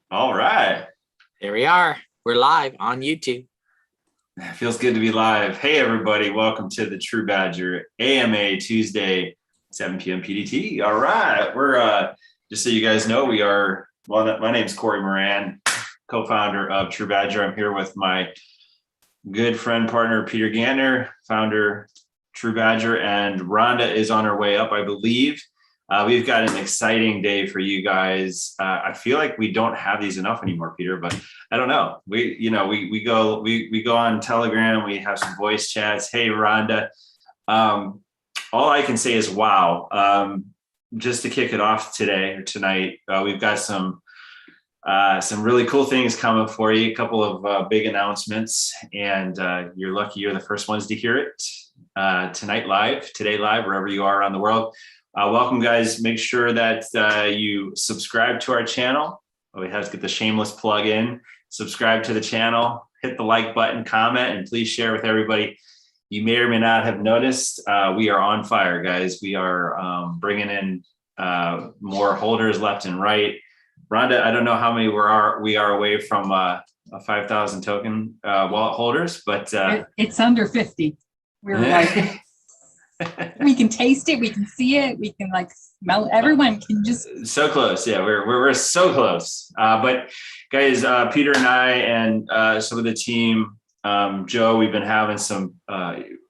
All right. There we are. We're live on YouTube. Feels good to be live. Hey, everybody. Welcome to the TruBadger AMA Tuesday, 7 p.m. PDT. All right. We're, just so you guys know, my name's Cory Moran, co-founder of TruBadger. I'm here with my good friend, partner, Peter Gantner, founder, TruBadger, and Rhonda is on her way up, I believe. We've got an exciting day for you guys. I feel like we don't have these enough anymore, Peter, but I don't know. We go on Telegram. We have some voice chats. Hey, Rhonda. All I can say is wow. Just to kick it off today or tonight, we've got some really cool things coming for you. A couple of big announcements, and you're lucky you're the first ones to hear it today live, wherever you are around the world. Welcome, guys. Make sure that you subscribe to our channel. We have to get the shameless plug in. Subscribe to the channel, hit the like button, comment, and please share with everybody. You may or may not have noticed we are on fire, guys. We are bringing in more holders left and right. Rhonda, I don't know how many we are away from a 5,000 token wallet holders, but it's under 50. We're like, we can taste it, we can see it, we can like smell it. Everyone can just so close. Yeah, we're so close. But guys, Peter and I and some of the team, Joe, we've been having some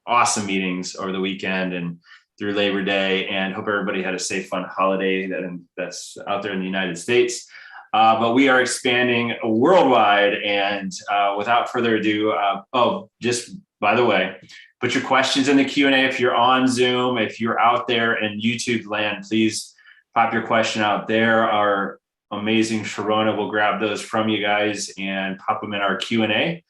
awesome meetings over the weekend and through Labor Day, and hope everybody had a safe, fun holiday that's out there in the United States. But we are expanding worldwide, and without further ado, just by the way, put your questions in the Q&A. If you're on Zoom, if you're out there in YouTube land, please pop your question out there. Our amazing Sharona will grab those from you guys and pop them in our Q&A.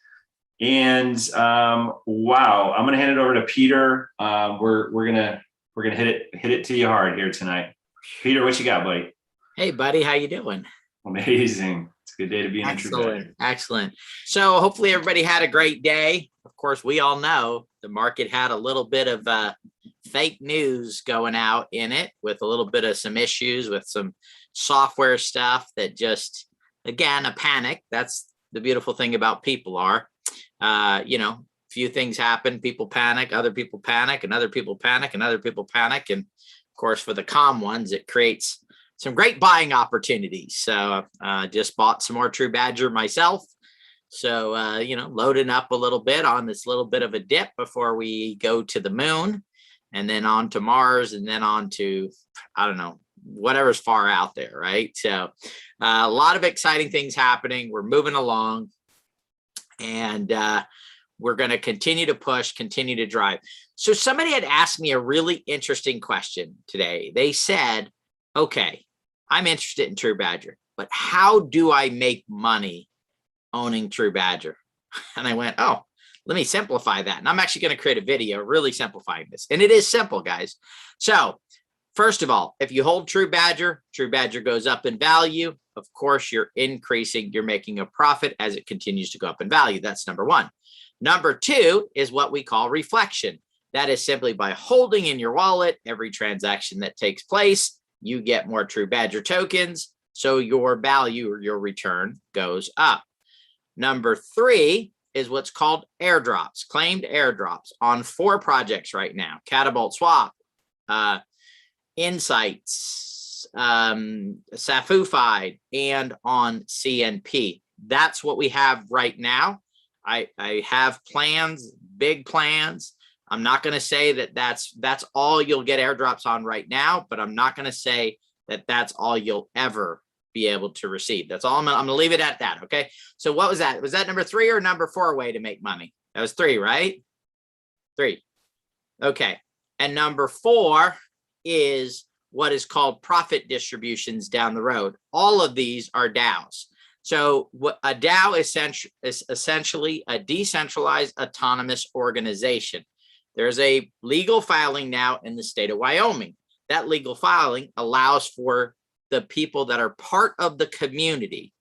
And wow, I'm gonna hand it over to Peter. We're gonna hit it to you hard here tonight. Peter, what you got, buddy? Hey, buddy, how you doing? Amazing. It's a good day to be in TruBadger. Excellent. So hopefully everybody had a great day. Of course, we all know the market had a little bit of fake news going out in it, with a little bit of some issues with some software stuff that just, again, a panic. That's the beautiful thing about people are, few things happen, people panic, other people panic, and other people panic, and other people panic. And of course, for the calm ones, it creates some great buying opportunities. So just bought some more TruBadger myself. So, loading up a little bit on this little bit of a dip before we go to the moon, and then on to Mars, and then on to, I don't know, whatever's far out there, right? So a lot of exciting things happening. We're moving along, and we're going to continue to push, continue to drive. So somebody had asked me a really interesting question today. They said, okay, I'm interested in TruBadger, but how do I make money owning TruBadger? And I went, oh, let me simplify that. And I'm actually going to create a video really simplifying this. And it is simple, guys. So first of all, if you hold TruBadger, TruBadger goes up in value. Of course, you're making a profit as it continues to go up in value. That's number one. Number two is what we call reflection. That is simply by holding in your wallet every transaction that takes place, you get more TruBadger tokens, so your value or your return goes up. Number three is what's called airdrops, claimed airdrops on 4 projects right now: Catapult Swap, Insights, Safufied, and on CNP. That's what we have right now. I have plans, big plans. I'm not going to say that that's all you'll get airdrops on right now, but I'm not going to say that that's all you'll ever be able to receive. That's all. I'm going to leave it at that. Okay. So what was that? Was that number 3 or number 4 way to make money? That was 3, right? 3. Okay. And number 4 is what is called profit distributions down the road. All of these are DAOs. So what a DAO is essentially a decentralized autonomous organization. There's a legal filing now in the state of Wyoming. That legal filing allows for the people that are part of the community.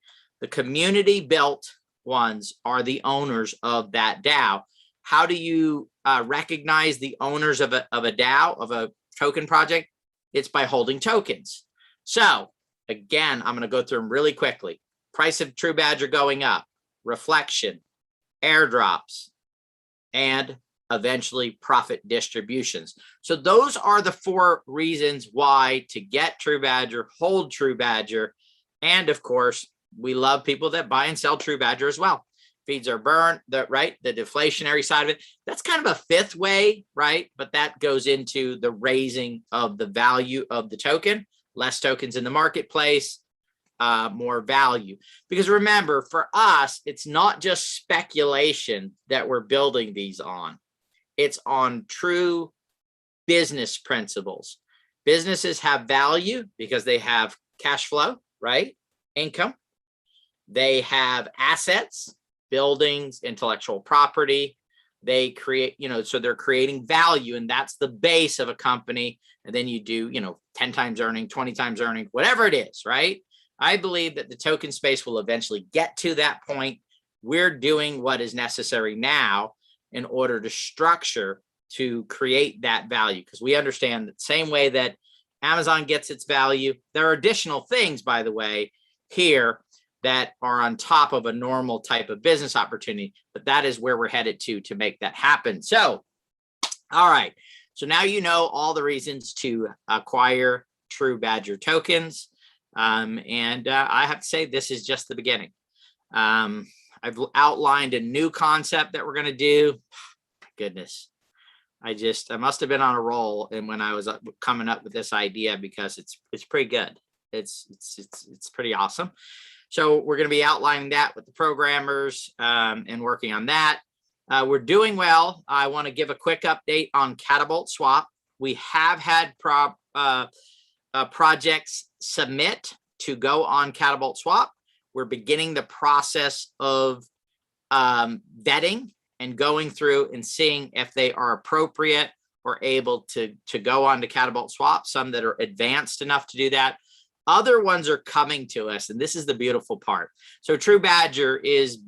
The community built ones are the owners of that DAO. How do you recognize the owners of a DAO, of a token project? It's by holding tokens. So again, I'm going to go through them really quickly. price of TruBadger going up, reflection, airdrops, and eventually profit distributions. So those are the 4 reasons why to get TruBadger, hold TruBadger, and of course, we love people that buy and sell TruBadger as well. Feeds are burned, right? The deflationary side of it. That's kind of a 5th way, right? But that goes into the raising of the value of the token, less tokens in the marketplace, more value. Because remember, for us, it's not just speculation that we're building these on. It's on true business principles. Businesses have value because they have cash flow, right? Income. They have assets, buildings, intellectual property. They create, so they're creating value, and that's the base of a company. And then you do, 10 times earning, 20 times earning, whatever it is, right? I believe that the token space will eventually get to that point. We're doing what is necessary now in order to structure to create that value, because we understand that same way that Amazon gets its value, there are additional things, by the way, here that are on top of a normal type of business opportunity, but that is where we're headed to make that happen. So, all right. So now you know all the reasons to acquire TruBadger tokens. And I have to say, this is just the beginning. I've outlined a new concept that we're going to do. Goodness. I must have been on a roll and when I was coming up with this idea, because it's pretty good. It's pretty awesome. So we're going to be outlining that with the programmers and working on that. We're doing well. I want to give a quick update on Catapult Swap. We have had projects submit to go on Catapult Swap. We're beginning the process of vetting and going through and seeing if they are appropriate or able to go on to Catapult Swap, some that are advanced enough to do that. Other ones are coming to us, and this is the beautiful part. So TruBadger is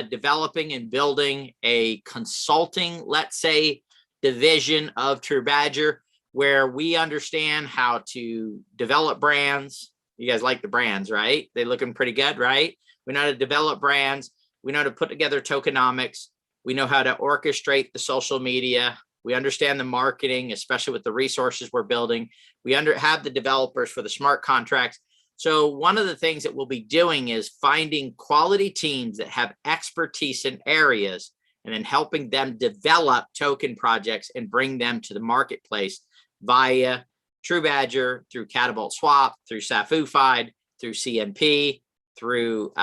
developing and building a consulting, let's say, division of TruBadger, where we understand how to develop brands. You guys like the brands, right? They're looking pretty good, right? We know how to develop brands. We know how to put together tokenomics. We know how to orchestrate the social media. We understand the marketing, especially with the resources we're building. We have the developers for the smart contracts. So one of the things that we'll be doing is finding quality teams that have expertise in areas and then helping them develop token projects and bring them to the marketplace via TruBadger, through Catapult Swap, through Safufied, through CNP, through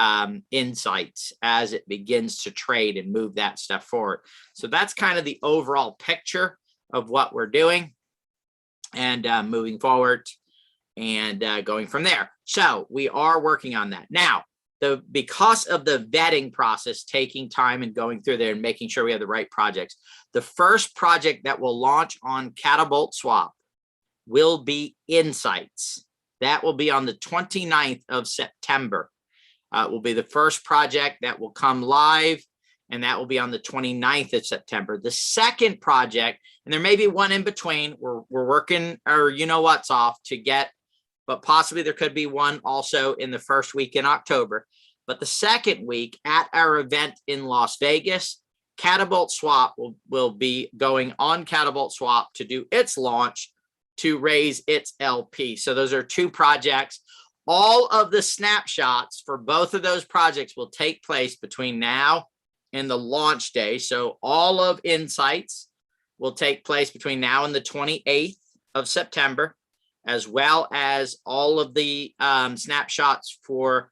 Insights as it begins to trade and move that stuff forward. So that's kind of the overall picture of what we're doing and moving forward and going from there. So we are working on that. Now, because of the vetting process taking time and going through there and making sure we have the right projects, the first project that will launch on Catapult Swap will be Insights. That will be on the 29th of September. Will be the first project that will come live, and that will be on the 29th of September. The second project, and there may be one in between, we're working, or what's off to get, but possibly there could be one also in the first week in October. But the second week at our event in Las Vegas, Catapult Swap will be going on Catapult Swap to do its launch to raise its LP. So those are 2 projects. All of the snapshots for both of those projects will take place between now and the launch day. So all of Insights will take place between now and the 28th of September, as well as all of the snapshots for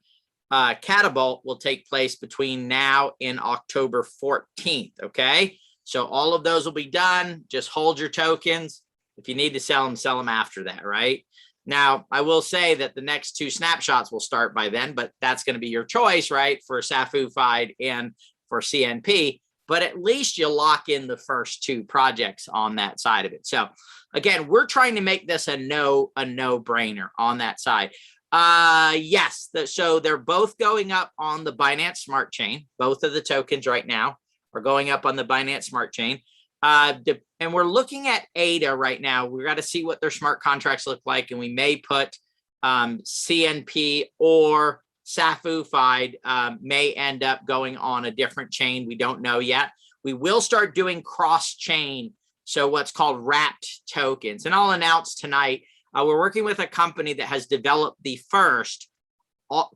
Catapult will take place between now and October 14th. Okay. So all of those will be done. Just hold your tokens. If you need to sell them after that, right? Now, I will say that the next 2 snapshots will start by then, but that's going to be your choice, right? For Safufied and for CNP, but at least you'll lock in the first 2 projects on that side of it. So again, we're trying to make this a no-brainer on that side. Yes. So they're both going up on the Binance Smart Chain. Both of the tokens right now are going up on the Binance Smart Chain. And we're looking at ADA right now. We've got to see what their smart contracts look like. And we may put CNP or SAFU-fied may end up going on a different chain. We don't know yet. We will start doing cross-chain, so what's called wrapped tokens. And I'll announce tonight, we're working with a company that has developed the first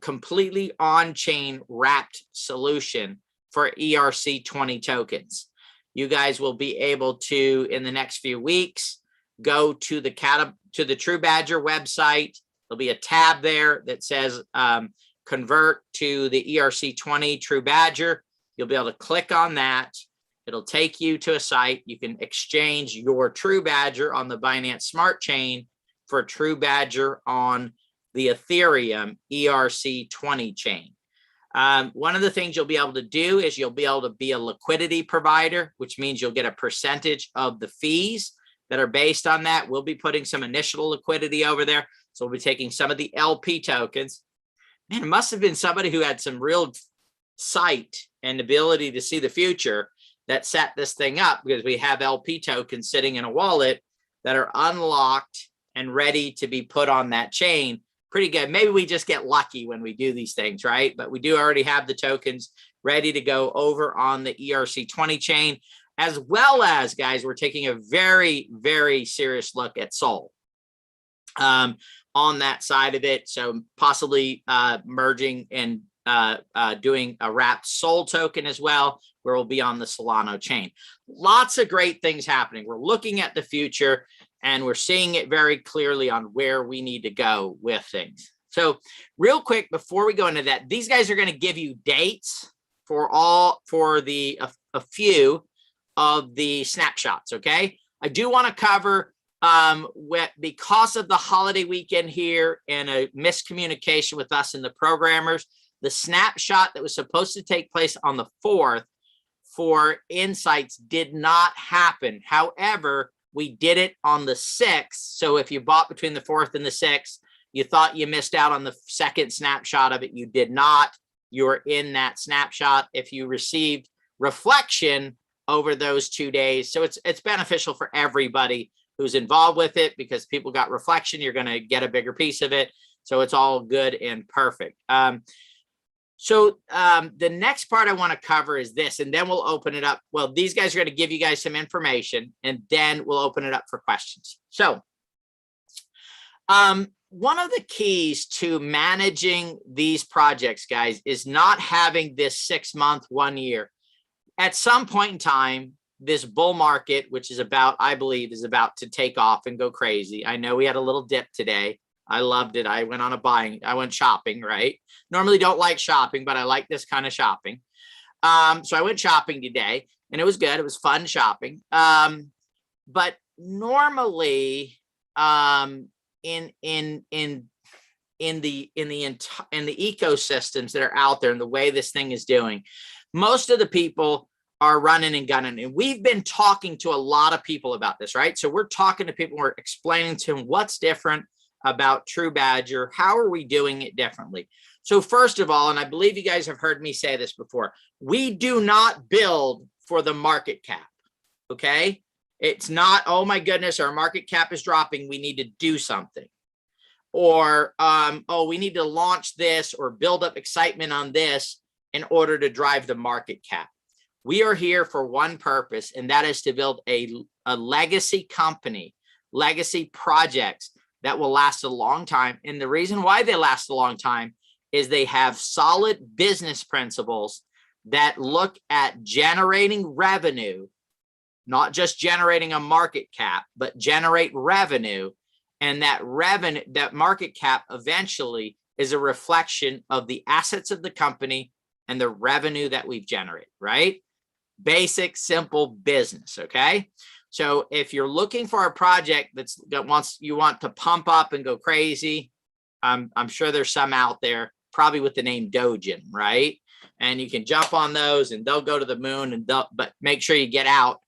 completely on-chain wrapped solution for ERC20 tokens. You guys will be able to, in the next few weeks, go to the TruBadger website. There'll be a tab there that says convert to the ERC20 TruBadger. You'll be able to click on that. It'll take you to a site. You can exchange your TruBadger on the Binance Smart Chain for TruBadger on the Ethereum ERC20 chain. One of the things you'll be able to do is you'll be able to be a liquidity provider, which means you'll get a percentage of the fees that are based on that. We'll be putting some initial liquidity over there. So we'll be taking some of the LP tokens. Man, it must have been somebody who had some real sight and ability to see the future that set this thing up, because we have LP tokens sitting in a wallet that are unlocked and ready to be put on that chain. Pretty good. Maybe we just get lucky when we do these things, right? But we do already have the tokens ready to go over on the ERC20 chain, as well as, guys, we're taking a very, very serious look at Sol on that side of it. So possibly merging and doing a wrapped Sol token as well, where we'll be on the Solana chain. Lots of great things happening. We're looking at the future, and we're seeing it very clearly on where we need to go with things. So real quick, before we go into that, these guys are going to give you dates for a few of the snapshots. Okay. I do want to cover because of the holiday weekend here and a miscommunication with us and the programmers, the snapshot that was supposed to take place on the 4th for insights did not happen. However, we did it on the 6th. So if you bought between the 4th and the 6th, you thought you missed out on the second snapshot of it. You did not. You were in that snapshot if you received reflection over those 2 days. So it's beneficial for everybody who's involved with it, because people got reflection. You're going to get a bigger piece of it. So it's all good and perfect. So the next part I want to cover is this, and then we'll open it up. Well, these guys are going to give you guys some information, and then we'll open it up for questions. So one of the keys to managing these projects, guys, is not having this 6 month, 1 year. At some point in time, this bull market, which is I believe is about to take off and go crazy. I know we had a little dip today. I loved it. I went shopping, right? Normally don't like shopping, but I like this kind of shopping. So I went shopping today, and it was good. It was fun shopping. But normally, in the ecosystems that are out there and the way this thing is doing, most of the people are running and gunning. And we've been talking to a lot of people about this, right? So we're talking to people, we're explaining to them what's different about TruBadger. How are we doing it differently? So first of all, and I believe you guys have heard me say this before, we do not build for the market cap, okay? It's not, oh my goodness, our market cap is dropping, we need to do something. Or, oh, we need to launch this or build up excitement on this in order to drive the market cap. We are here for one purpose, and that is to build a legacy company, legacy projects that will last a long time. And the reason why they last a long time is they have solid business principles that look at generating revenue, not just generating a market cap, but generate revenue. And that revenue, that market cap eventually is a reflection of the assets of the company and the revenue that we've generated, right? Basic, simple business, okay? So if you're looking for a project you want to pump up and go crazy, I'm sure there's some out there, probably with the name Dogen, right? And you can jump on those and they'll go to the moon, but make sure you get out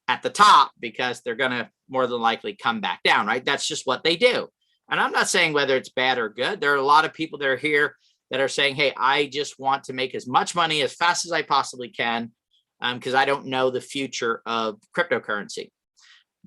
at the top, because they're going to more than likely come back down, right? That's just what they do. And I'm not saying whether it's bad or good. There are a lot of people that are here that are saying, hey, I just want to make as much money as fast as I possibly can, because I don't know the future of cryptocurrency.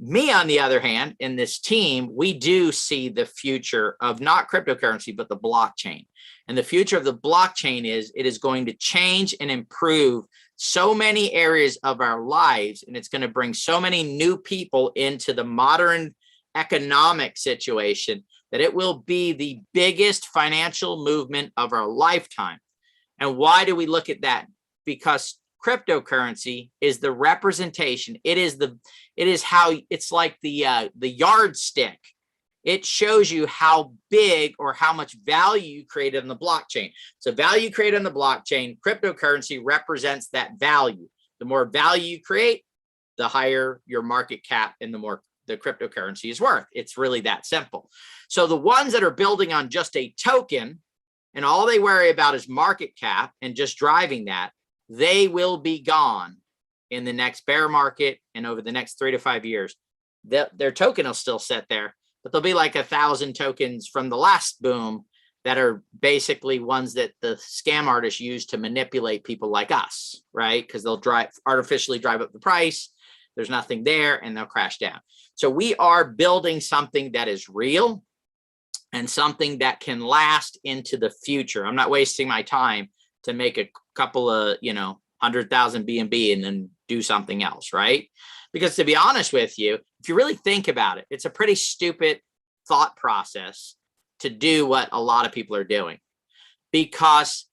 Me, on the other hand, in this team, we do see the future of not cryptocurrency, but the blockchain. And the future of the blockchain is it is going to change and improve so many areas of our lives. And it's going to bring so many new people into the modern economic situation that it will be the biggest financial movement of our lifetime. And why do we look at that? Because cryptocurrency is the representation. It is how it's like the yardstick. It shows you how big or how much value you created on the blockchain. So value created on the blockchain, cryptocurrency represents that value. The more value you create, the higher your market cap and the more the cryptocurrency is worth. It's really that simple. So the ones that are building on just a token and all they worry about is market cap and just driving that, they will be gone in the next bear market and over the next 3 to 5 years. Their token will still sit there, but there'll be like 1,000 tokens from the last boom that are basically ones that the scam artists use to manipulate people like us, right? Because they'll artificially drive up the price. There's nothing there and they'll crash down. So we are building something that is real and something that can last into the future. I'm not wasting my time to make a couple of, 100,000 BNB and then do something else, right? Because to be honest with you, if you really think about it, it's a pretty stupid thought process to do what a lot of people are doing because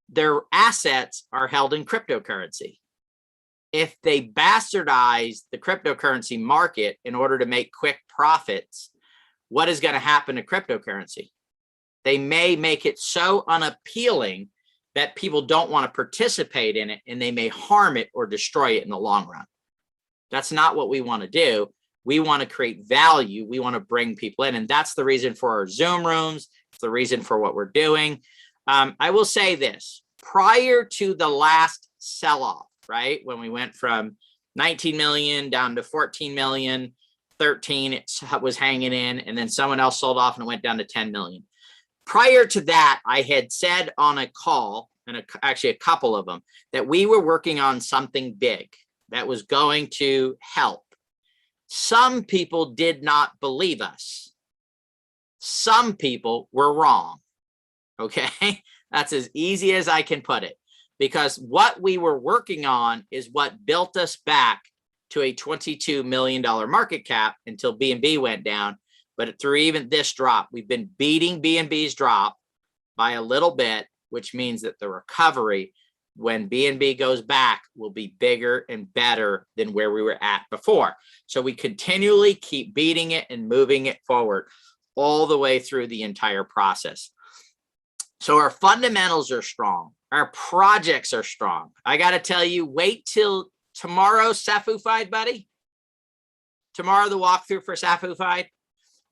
their assets are held in cryptocurrency. If they bastardize the cryptocurrency market in order to make quick profits, what is going to happen to cryptocurrency? They may make it so unappealing that people don't want to participate in it and they may harm it or destroy it in the long run. That's not what we want to do. We want to create value. We want to bring people in. And that's the reason for our Zoom rooms. It's the reason for what we're doing. I will say this, prior to the last sell-off, right? When we went from 19 million down to 14 million, 13, it was hanging in, and then someone else sold off and it went down to 10 million. Prior to that, I had said on a call, and actually a couple of them, that we were working on something big that was going to help. Some people did not believe us. Some people were wrong. Okay, that's as easy as I can put it, because what we were working on is what built us back to a $22 million market cap until BNB went down. But through even this drop, we've been beating BNB's drop by a little bit, which means that the recovery when BNB goes back will be bigger and better than where we were at before. So we continually keep beating it and moving it forward all the way through the entire process. So our fundamentals are strong. Our projects are strong. I got to tell you, wait till tomorrow, Safufied, buddy. Tomorrow, the walkthrough for Safufied.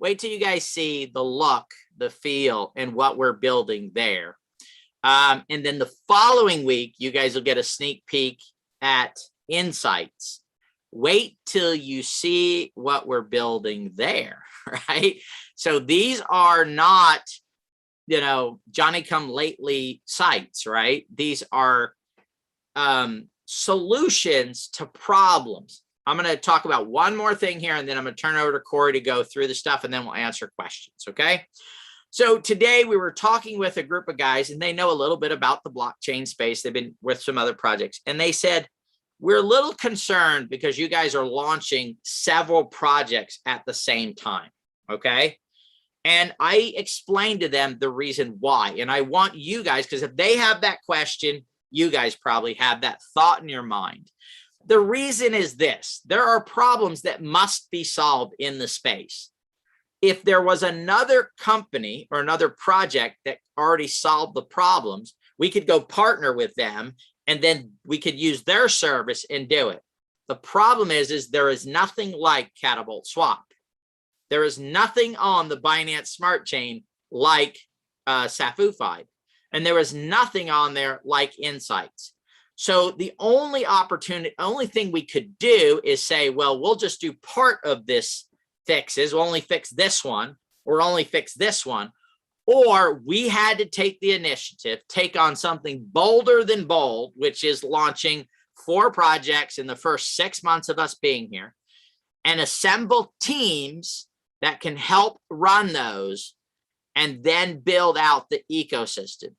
Wait till you guys see the look, the feel, and what we're building there. And then the following week, you guys will get a sneak peek at Insights. Wait till you see what we're building there, right? So these are not, Johnny come lately sites, right? These are solutions to problems. I'm going to talk about one more thing here, and then I'm going to turn it over to Cory to go through the stuff, and then we'll answer questions, okay? So today we were talking with a group of guys, and they know a little bit about the blockchain space. They've been with some other projects, and they said, we're a little concerned because you guys are launching several projects at the same time, okay? And I explained to them the reason why, and I want you guys, because if they have that question, you guys probably have that thought in your mind. The reason is this: there are problems that must be solved in the space. If there was another company or another project that already solved the problems, we could go partner with them and then we could use their service and do it. The problem is there is nothing like Catapult Swap. There is nothing on the Binance Smart Chain like Safufied, and there is nothing on there like Insights. So the only thing we could do is say, well, we'll just do part of this fixes. We'll only fix this one, or only fix this one. Or we had to take the initiative, take on something bolder than bold, which is launching 4 projects in the first 6 months of us being here. and assemble teams that can help run those and then build out the ecosystem.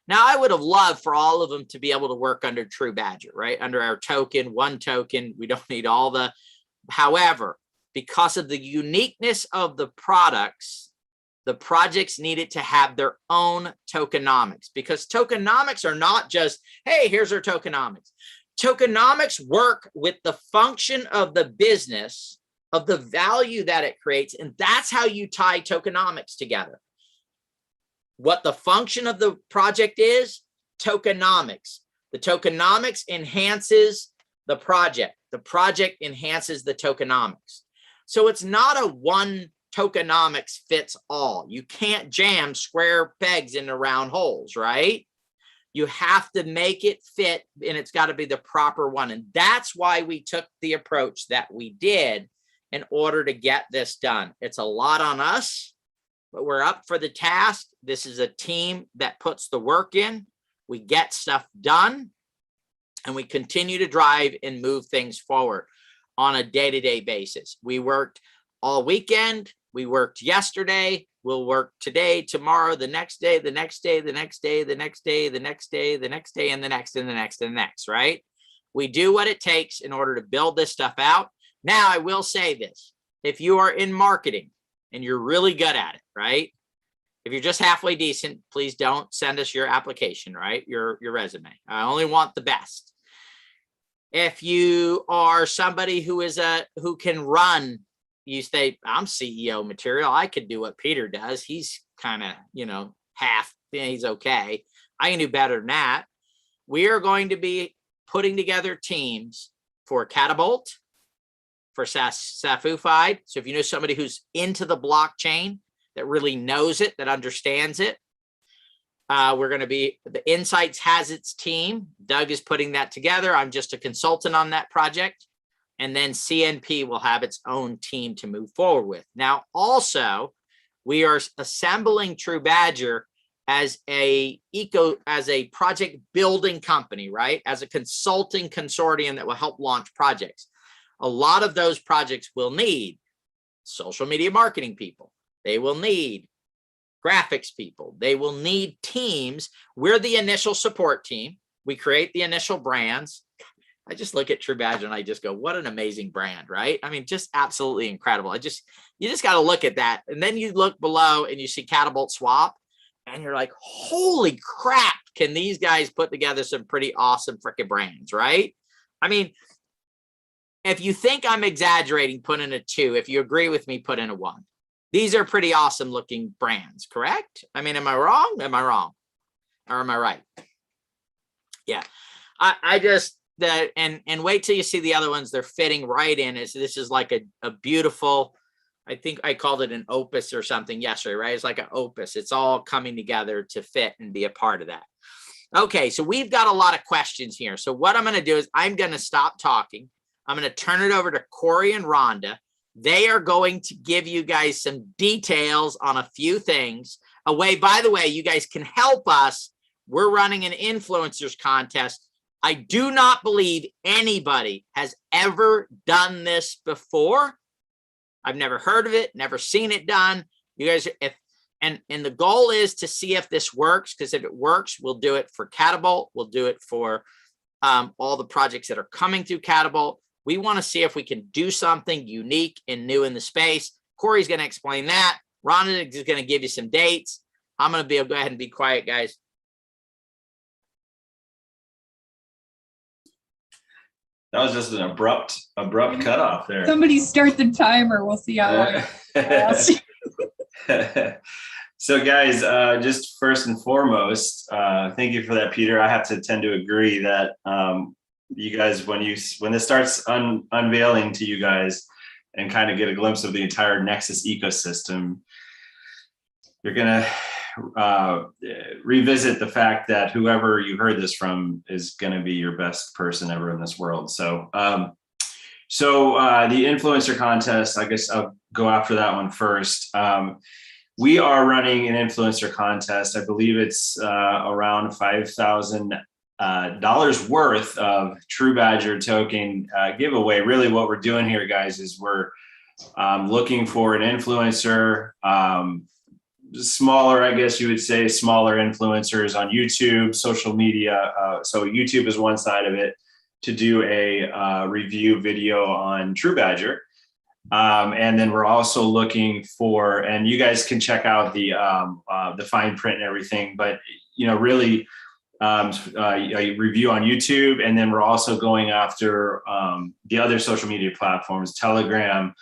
Now, I would have loved for all of them to be able to work under TruBadger, right? Under our token, one token. We don't need all the, however, because of the uniqueness of the products, the projects needed to have their own tokenomics, because tokenomics are not just, hey, here's our tokenomics. Tokenomics work with the function of the business, of the value that it creates, and that's how you tie tokenomics together. What the function of the project is, tokenomics. The tokenomics enhances the project. The project enhances the tokenomics. So it's not a one tokenomics fits all. You can't jam square pegs into round holes, right? You have to make it fit, and it's got to be the proper one. And that's why we took the approach that we did in order to get this done. It's a lot on us, but we're up for the task. This is a team that puts the work in. We get stuff done, and we continue to drive and move things forward on a day-to-day basis. We worked all weekend. We worked yesterday. We'll work today, tomorrow, the next day, the next day, the next day, the next day, the next day, the next day, and the next, and the next, and the next, right? We do what it takes in order to build this stuff out. Now, I will say this. If you are in marketing and you're really good at it, right? If you're just halfway decent, please don't send us your application, right? Your resume. I only want the best. If you are somebody who can run, you say, I'm CEO material. I could do what Peter does. He's kind of, half, he's okay. I can do better than that. We are going to be putting together teams for Catapult, for Safufied. So if you know somebody who's into the blockchain, that really knows it, that understands it, we're going to be, the Insights has its team. Doug is putting that together. I'm just a consultant on that project. And then CNP will have its own team to move forward with. Now, also, we are assembling TruBadger as a project building company, right? As a consulting consortium that will help launch projects. A lot of those projects will need social media marketing people. They will need graphics people. They will need teams. We're the initial support team. We create the initial brands. I just look at TruBadger and I just go, what an amazing brand, right? I mean, just absolutely incredible. You just got to look at that. And then you look below and you see Catapult Swap and you're like, holy crap, can these guys put together some pretty awesome freaking brands, right? I mean, if you think I'm exaggerating, put in a 2. If you agree with me, put in a 1. These are pretty awesome looking brands, correct? I mean, am I wrong? Am I wrong? Or am I right? Yeah, I just, and wait till you see the other ones. They're fitting right in. This is like a beautiful, I think I called it an opus or something yesterday, right? It's like an opus. It's all coming together to fit and be a part of that. Okay, so we've got a lot of questions here. So what I'm going to do is I'm going to stop talking. I'm going to turn it over to Cory and Rhonda. They are going to give you guys some details on a few things. By the way, you guys can help us. We're running an influencers contest. I do not believe anybody has ever done this before. I've never heard of it, never seen it done. You guys, and the goal is to see if this works, because if it works, we'll do it for Catapult. We'll do it for all the projects that are coming through Catapult. We want to see if we can do something unique and new in the space. Cory's going to explain that. Rhonda is going to give you some dates. I'm going to go ahead and be quiet, guys. That was just an abrupt cutoff there. Somebody start the timer. We'll see how long it lasts. So guys, just first and foremost, thank you for that, Peter. I have to tend to agree that you guys, when this starts unveiling to you guys and kind of get a glimpse of the entire Nexus ecosystem, you're gonna revisit the fact that whoever you heard this from is going to be your best person ever in this world. So the influencer contest, I guess I'll go after that one first. We are running an influencer contest. I believe it's around 5,000 dollars worth of TruBadger token giveaway. Really what we're doing here, guys, is we're looking for an influencer, smaller, I guess you would say, smaller influencers on YouTube, social media. So YouTube is one side of it, to do a review video on TruBadger. And then we're also looking for, and you guys can check out the fine print and everything, but really a review on YouTube. And then we're also going after the other social media platforms, Telegram,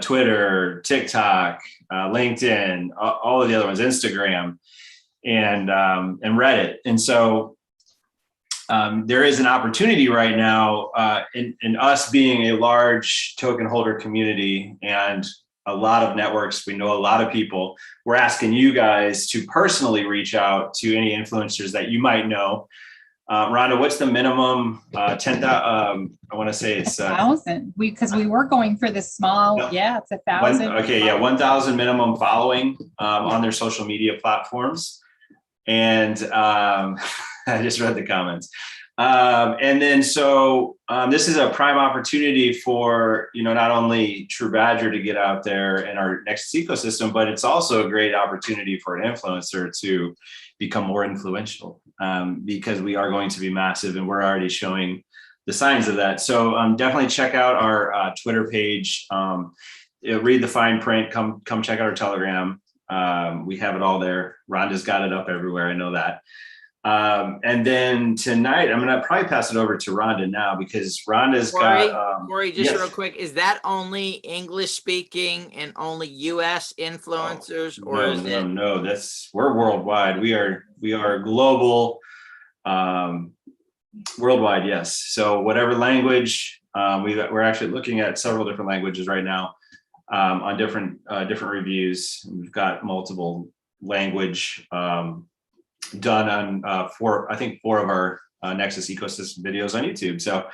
Twitter, TikTok, LinkedIn, all of the other ones, Instagram, and Reddit. And so there is an opportunity right now in us being a large token holder community and a lot of networks. We know a lot of people. We're asking you guys to personally reach out to any influencers that you might know. Rhonda, what's the minimum? 10,000. I want to say it's 1,000. Because we were going for the small. No. Yeah, it's 1,000. Okay, yeah, 1,000 minimum following on their social media platforms. And I just read the comments. And then so this is a prime opportunity for not only TruBadger to get out there in our Nexus ecosystem, but it's also a great opportunity for an influencer to become more influential, because we are going to be massive and we're already showing the signs of that. So definitely check out our Twitter page, read the fine print, come check out our Telegram. We have it all there. Rhonda's got it up everywhere, I know that. And then tonight, I'm going to probably pass it over to Rhonda now, because Rhonda's got. Cory, just yes. real quick, is that only English speaking and only US influencers, or is it? No, we're worldwide. We are global, worldwide. Yes. So whatever language, we're actually looking at several different languages right now, on different reviews. We've got multiple language, done on four of our Nexus ecosystem videos on YouTube. So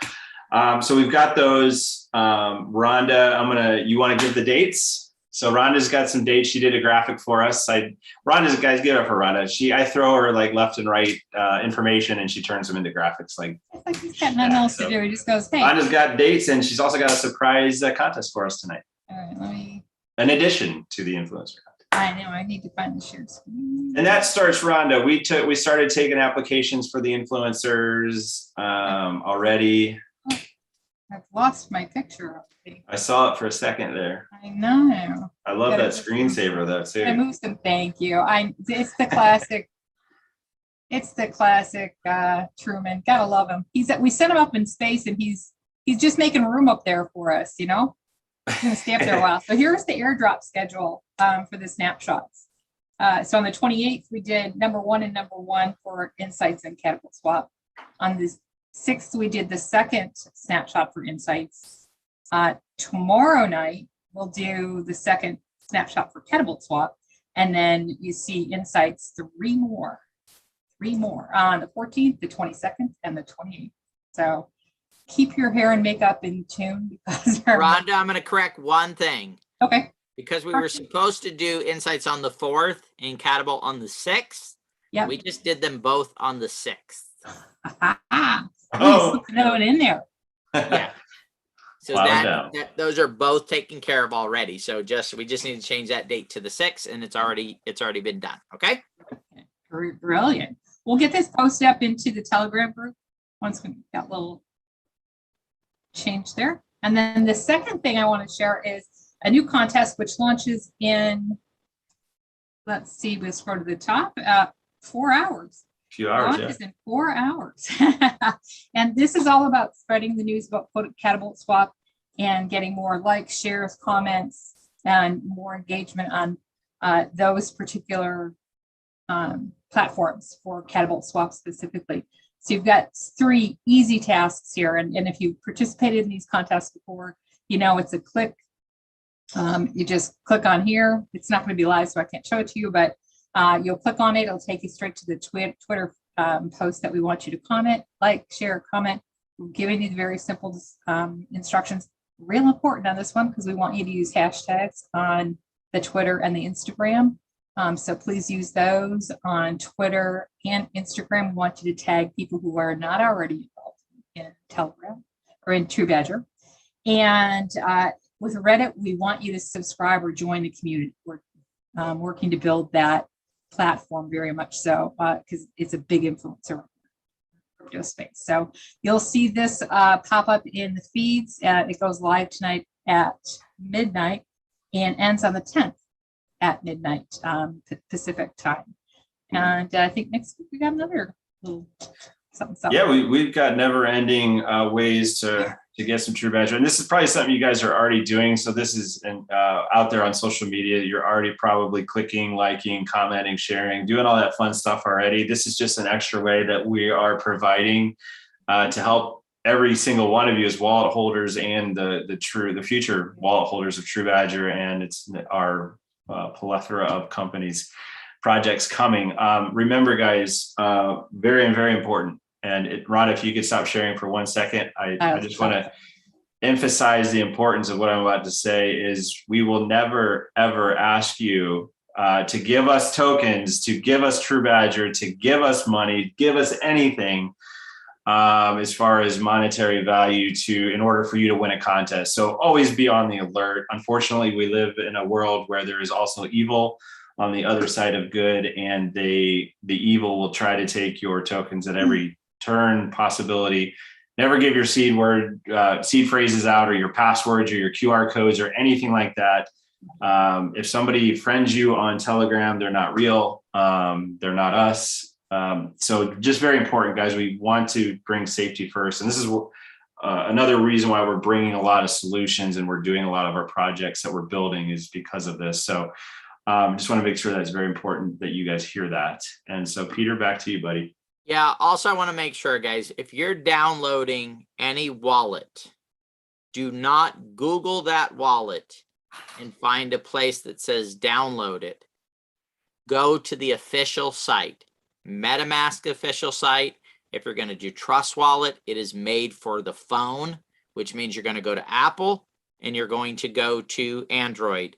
we've got those. Rhonda, you want to give the dates? So Rhonda's got some dates. She did a graphic for us. Rhonda's, guys, give it up for Rhonda. I throw her like left and right information, and she turns them into graphics. It's like he's got nothing else to do. He just goes, hey. Rhonda's got dates, and she's also got a surprise contest for us tonight. All right, let me. In addition to the influencer. I know, I need to find the shared screen. And that starts, Rhonda. We started taking applications for the influencers already. Oh, I've lost my picture. I saw it for a second there. I know. I love that screensaver though too. I moved them. Thank you. It's the classic. It's the classic Truman. Gotta love him. We sent him up in space, and he's just making room up there for us. He's gonna stay up there a while. So here's the airdrop schedule for the snapshots. So on the 28th, we did number 1 and number 1 for Insights and Catapult Swap. On the 6th, we did the second snapshot for Insights. Tomorrow night, we'll do the second snapshot for Catapult Swap. And then you see Insights, 3 more on the 14th, the 22nd, and the 28th. So keep your hair and makeup in tune, because Rhonda, I'm going to correct one thing. Okay. Because we were supposed to do Insights on the 4th and Catapult on the 6th. Yeah. We just did them both on the 6th. Oh, another one in there. Yeah. So those are both taken care of already. So we just need to change that date to the 6th, and it's already been done. Okay. Brilliant. We'll get this posted up into the Telegram group once we got a little change there. And then the second thing I want to share is a new contest which launches in, let's see, we'll scroll to the top, 4 hours. A few hours, launches in 4 hours. And this is all about spreading the news about Catapult Swap and getting more likes, shares, comments, and more engagement on those particular platforms for Catapult Swap specifically. So you've got 3 easy tasks here. And if you participated in these contests before, it's a click. You just click on here. It's not going to be live, so I can't show it to you, but you'll click on it. It'll take you straight to the Twitter post that we want you to comment, like, share, comment. We're giving you the very simple instructions. Real important on this one, because we want you to use hashtags on the Twitter and the Instagram. So please use those on Twitter and Instagram. We want you to tag people who are not already involved in Telegram or in TruBadger. And with Reddit, we want you to subscribe or join the community. We're working to build that platform very much so, because it's a big influencer in the crypto space. So you'll see this pop up in the feeds. It goes live tonight at midnight and ends on the 10th at midnight Pacific time. And I think next week we got another little something. Yeah, we've got never-ending ways to get some TruBadger, and this is probably something you guys are already doing. So this is out there on social media. You're already probably clicking, liking, commenting, sharing, doing all that fun stuff already. This is just an extra way that we are providing to help every single one of you as wallet holders and the future wallet holders of TruBadger, and it's our plethora of companies, projects coming. Remember, guys, very, very important. And Ron, if you could stop sharing for 1 second, I just want to emphasize the importance of what I'm about to say is we will never, ever ask you to give us tokens, to give us TruBadger, to give us money, give us anything as far as monetary value in order for you to win a contest. So always be on the alert. Unfortunately, we live in a world where there is also evil on the other side of good, and the evil will try to take your tokens at every turn possibility. Never give your seed phrases out, or your passwords, or your QR codes, or anything like that. If somebody friends you on Telegram, they're not real. They're not us. So just very important, guys. We want to bring safety first. And this is another reason why we're bringing a lot of solutions and we're doing a lot of our projects that we're building is because of this. So just want to make sure that it's very important that you guys hear that. And so Peter, back to you, buddy. Yeah, also I want to make sure, guys, if you're downloading any wallet, do not Google that wallet and find a place that says download it. Go to the official site, MetaMask official site. If you're going to do Trust Wallet, it is made for the phone, which means you're going to go to Apple and you're going to go to Android,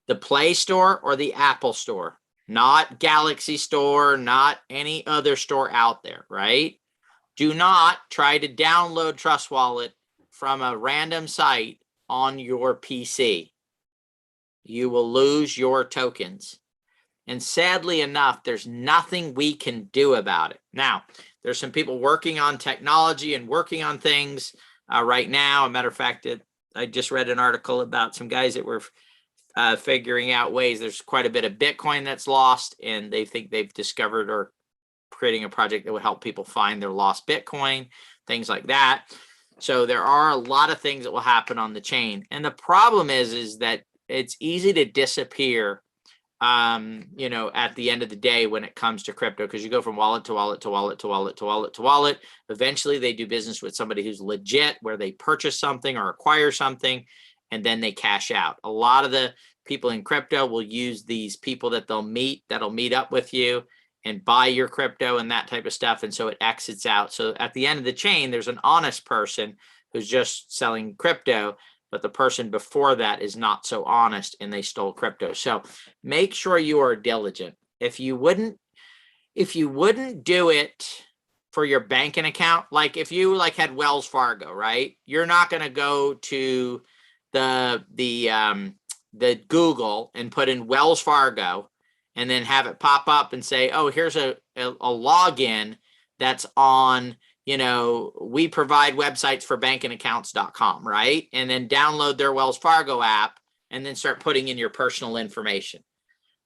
the Play Store or the Apple Store. Not Galaxy Store, not any other store out there, right? Do not try to download Trust Wallet from a random site on your PC. You will lose your tokens. And sadly enough, there's nothing we can do about it. Now, there's some people working on technology and working on things right now. A matter of fact, I just read an article about some guys that were figuring out ways. There's quite a bit of Bitcoin that's lost, and they think they've discovered or creating a project that would help people find their lost Bitcoin, things like that. So there are a lot of things that will happen on the chain. And the problem is that it's easy to disappear, at the end of the day when it comes to crypto, because you go from wallet to wallet to wallet to wallet to wallet to wallet. Eventually they do business with somebody who's legit, where they purchase something or acquire something, and then they cash out. A lot of the people in crypto will use these people that'll meet up with you and buy your crypto and that type of stuff. And so it exits out. So at the end of the chain, there's an honest person who's just selling crypto, but the person before that is not so honest and they stole crypto. So make sure you are diligent. If you wouldn't do it for your banking account, like if you had Wells Fargo, right? You're not going to go to the Google and put in Wells Fargo and then have it pop up and say, oh, here's a login that's on, we provide websites for bankingaccounts.com, right? And then download their Wells Fargo app and then start putting in your personal information.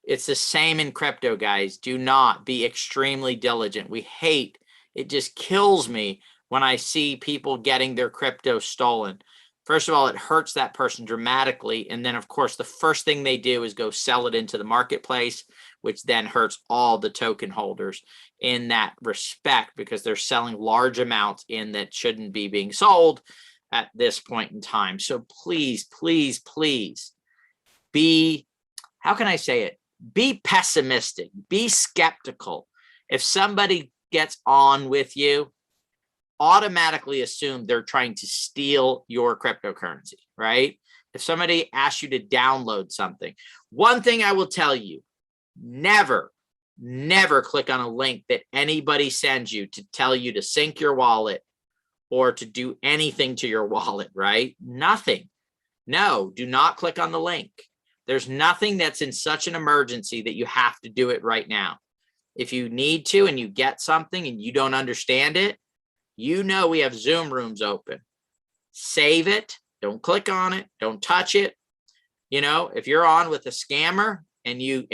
It's the same in crypto, guys. Do not be extremely diligent. It just kills me when I see people getting their crypto stolen. First of all, it hurts that person dramatically. And then, of course, the first thing they do is go sell it into the marketplace, which then hurts all the token holders in that respect, because they're selling large amounts in that shouldn't be being sold at this point in time. So please, please, please be, how can I say it? Be pessimistic, be skeptical. If somebody gets on with you, automatically assume they're trying to steal your cryptocurrency, right? If somebody asks you to download something, one thing I will tell you, never, never click on a link that anybody sends you to tell you to sync your wallet or to do anything to your wallet, right? Nothing. No, do not click on the link. There's nothing that's in such an emergency that you have to do it right now. If you need to and you get something and you don't understand it, you know we have Zoom rooms open. Save it. Don't click on it. Don't touch it. You know, if you're on with a scammer and you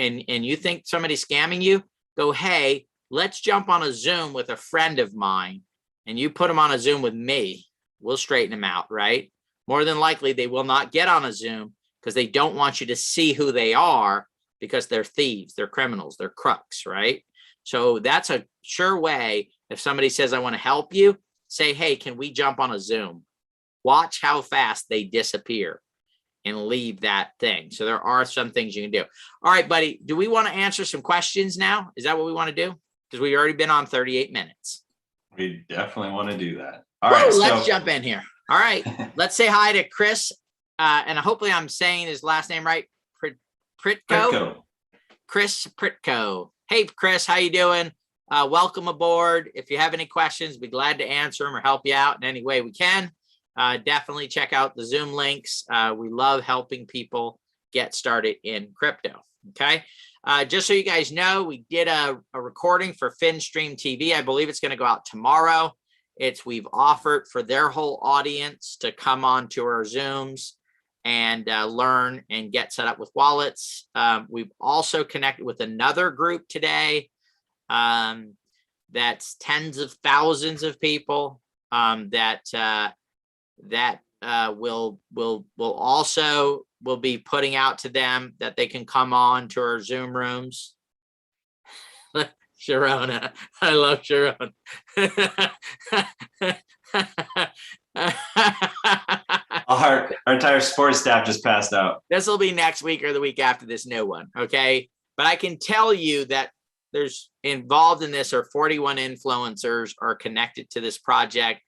think somebody's scamming you, go, hey, let's jump on a Zoom with a friend of mine, and you put them on a Zoom with me. We'll straighten them out, right? More than likely, they will not get on a Zoom because they don't want you to see who they are, because they're thieves, they're criminals, they're crooks, right? So that's a sure way. If somebody says, I want to help you, say, hey, can we jump on a Zoom? Watch how fast they disappear and leave that thing. So there are some things you can do. All right, buddy, do we want to answer some questions now? Is that what we want to do? Because we've already been on 38 minutes. We definitely want to do that. All right, let's jump in here. All right, let's say hi to Chris. And hopefully I'm saying his last name right. Pritko. Chris Pritko. Hey, Chris, how you doing? Welcome aboard. If you have any questions, be glad to answer them or help you out in any way we can. Definitely check out the Zoom links. We love helping people get started in crypto. Okay. Just so you guys know, we did a recording for FinStream TV. I believe it's going to go out tomorrow. We've offered for their whole audience to come on to our Zooms and learn and get set up with wallets. We've also connected with another group today. That's tens of thousands of people that will be putting out to them that they can come on to our Zoom rooms. Sharona, I love Sharona. Our entire sports staff just passed out. This will be next week or the week after this new one, okay? But I can tell you that there's involved in this are 41 influencers are connected to this project,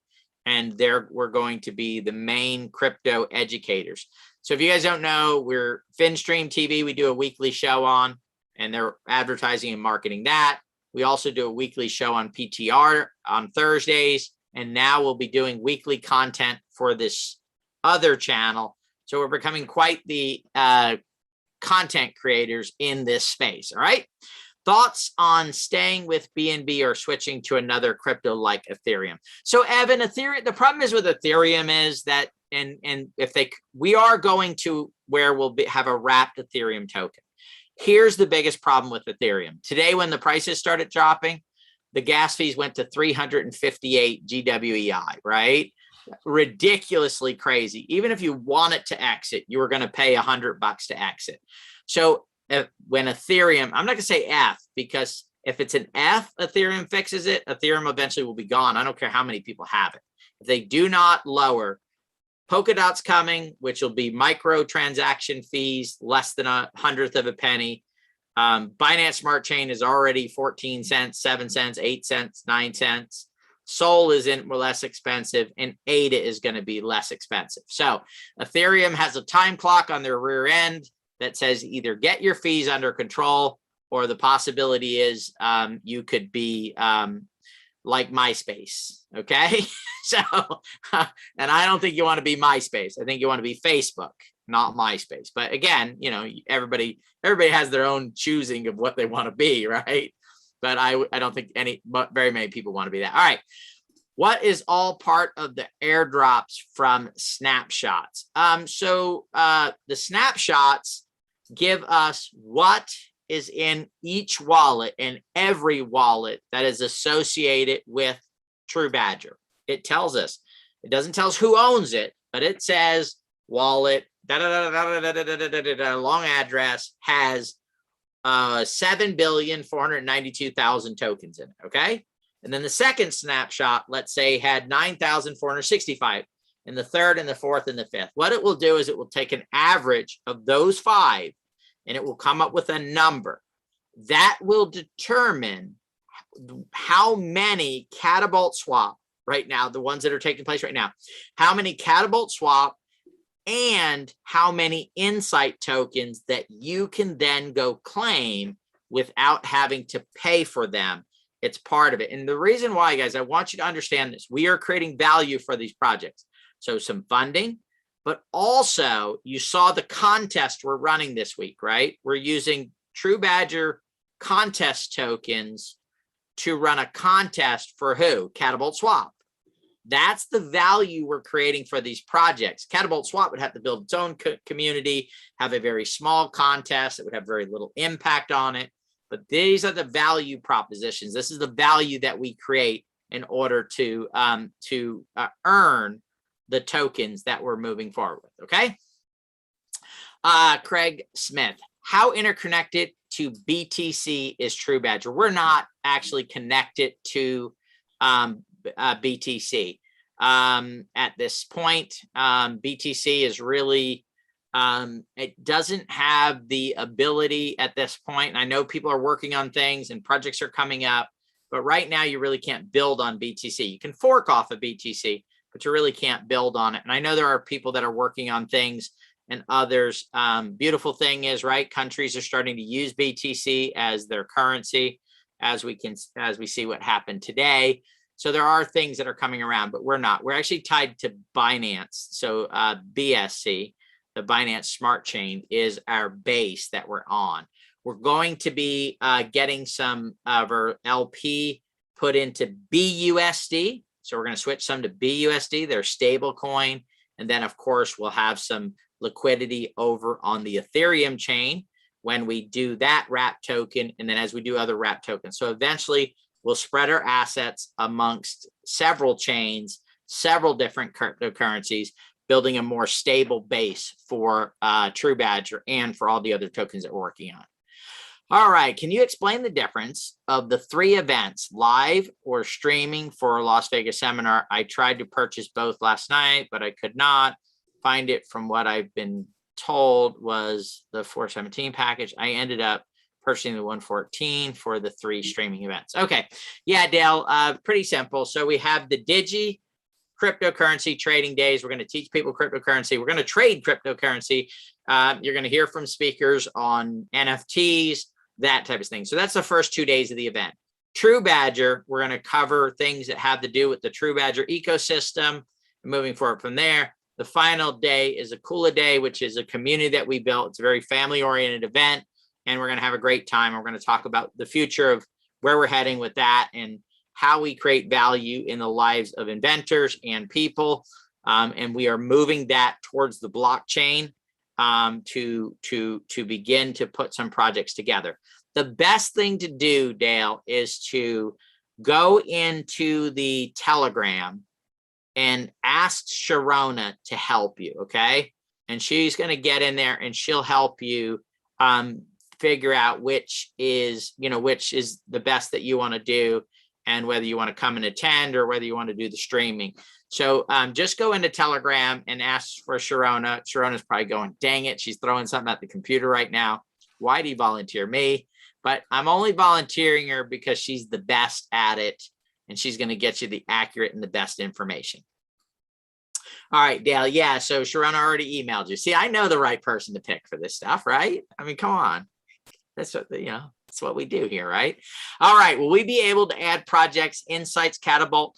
and we're going to be the main crypto educators. So if you guys don't know, we're FinStream TV. We do a weekly show on, and they're advertising and marketing that. We also do a weekly show on PTR on Thursdays, and now we'll be doing weekly content for this other channel. So we're becoming quite the content creators in this space. All right. Thoughts on staying with BNB or switching to another crypto like Ethereum? So Evan, Ethereum, the problem is with Ethereum is that, we are going to where we'll have a wrapped Ethereum token. Here's the biggest problem with Ethereum. Today, when the prices started dropping, the gas fees went to 358 GWEI, right? Ridiculously crazy. Even if you wanted to exit, you were going to pay $100 to exit. So when Ethereum, I'm not going to say F, because if it's an F, Ethereum fixes it, Ethereum eventually will be gone. I don't care how many people have it. If they do not lower, Polkadot's coming, which will be micro transaction fees, less than 1/100th of a penny. Binance Smart Chain is already 14 cents, 7 cents, 8 cents, 9 cents. Sol is less expensive, and ADA is going to be less expensive. So Ethereum has a time clock on their rear end that says either get your fees under control, or the possibility is you could be like MySpace. Okay. So, and I don't think you want to be MySpace. I think you want to be Facebook, not MySpace. But again, everybody has their own choosing of what they want to be, right? But I don't think very many people want to be that. All right. What is all part of the airdrops from snapshots? So the snapshots give us what is in each wallet and every wallet that is associated with TruBadger. It tells us. It doesn't tell us who owns it, but it says wallet, long address, has 7,492,000 tokens in it, okay? And then the second snapshot, let's say, had 9,465, and the third and the fourth and the fifth. What it will do is it will take an average of those 5, and it will come up with a number that will determine how many Catapult Swap right now, the ones that are taking place right now, how many Catapult Swap and how many Insight tokens that you can then go claim without having to pay for them. It's part of it. And the reason why, guys, I want you to understand this. We are creating value for these projects. So some funding, but also you saw the contest we're running this week, right? We're using TruBadger contest tokens to run a contest for who? Catapult Swap. That's the value we're creating for these projects. Catapult Swap would have to build its own community, have a very small contest that would have very little impact on it. But these are the value propositions. This is the value that we create in order to earn the tokens that we're moving forward with. Okay. Craig Smith, how interconnected to BTC is TruBadger? We're not actually connected to BTC at this point. BTC is really it doesn't have the ability at this point. And I know people are working on things and projects are coming up, but right now you really can't build on BTC. You can fork off of BTC, but you really can't build on it. And I know there are people that are working on things and others. Beautiful thing is, right, countries are starting to use BTC as their currency, as we see what happened today. So there are things that are coming around, but we're not. We're actually tied to Binance. So BSC, the Binance Smart Chain, is our base that we're on. We're going to be getting some of our LP put into BUSD. So we're going to switch some to BUSD, their stable coin. And then, of course, we'll have some liquidity over on the Ethereum chain when we do that wrap token. And then as we do other wrap tokens. So eventually we'll spread our assets amongst several chains, several different cryptocurrencies, building a more stable base for TruBadger and for all the other tokens that we're working on. All right, can you explain the difference of the 3 events, live or streaming for Las Vegas seminar? I tried to purchase both last night, but I could not find it. From what I've been told was the 417 package. I ended up purchasing the 114 for the 3 streaming events. Okay, yeah, Dale, pretty simple. So we have the Digi cryptocurrency trading days. We're going to teach people cryptocurrency. We're going to trade cryptocurrency. You're going to hear from speakers on NFTs, that type of thing. So that's the first 2 days of the event. TruBadger, we're going to cover things that have to do with the TruBadger ecosystem, moving forward from there. The final day is a Kula Day, which is a community that we built. It's a very family-oriented event, and we're going to have a great time. We're going to talk about the future of where we're heading with that and how we create value in the lives of inventors and people. And we are moving that towards the blockchain to begin to put some projects together. The best thing to do, Dale, is to go into the Telegram and ask Sharona to help you, okay? And she's going to get in there and she'll help you figure out which is the best that you want to do, and whether you want to come and attend or whether you want to do the streaming. So just go into Telegram and ask for Sharona. Sharona's probably going, dang it, she's throwing something at the computer right now. Why do you volunteer me? But I'm only volunteering her because she's the best at it, and she's going to get you the accurate and the best information. All right, Dale. Yeah, so Sharona already emailed you. See, I know the right person to pick for this stuff, right? I mean, come on. That's what, that's what we do here, right? All right, will we be able to add projects, insights, Catapult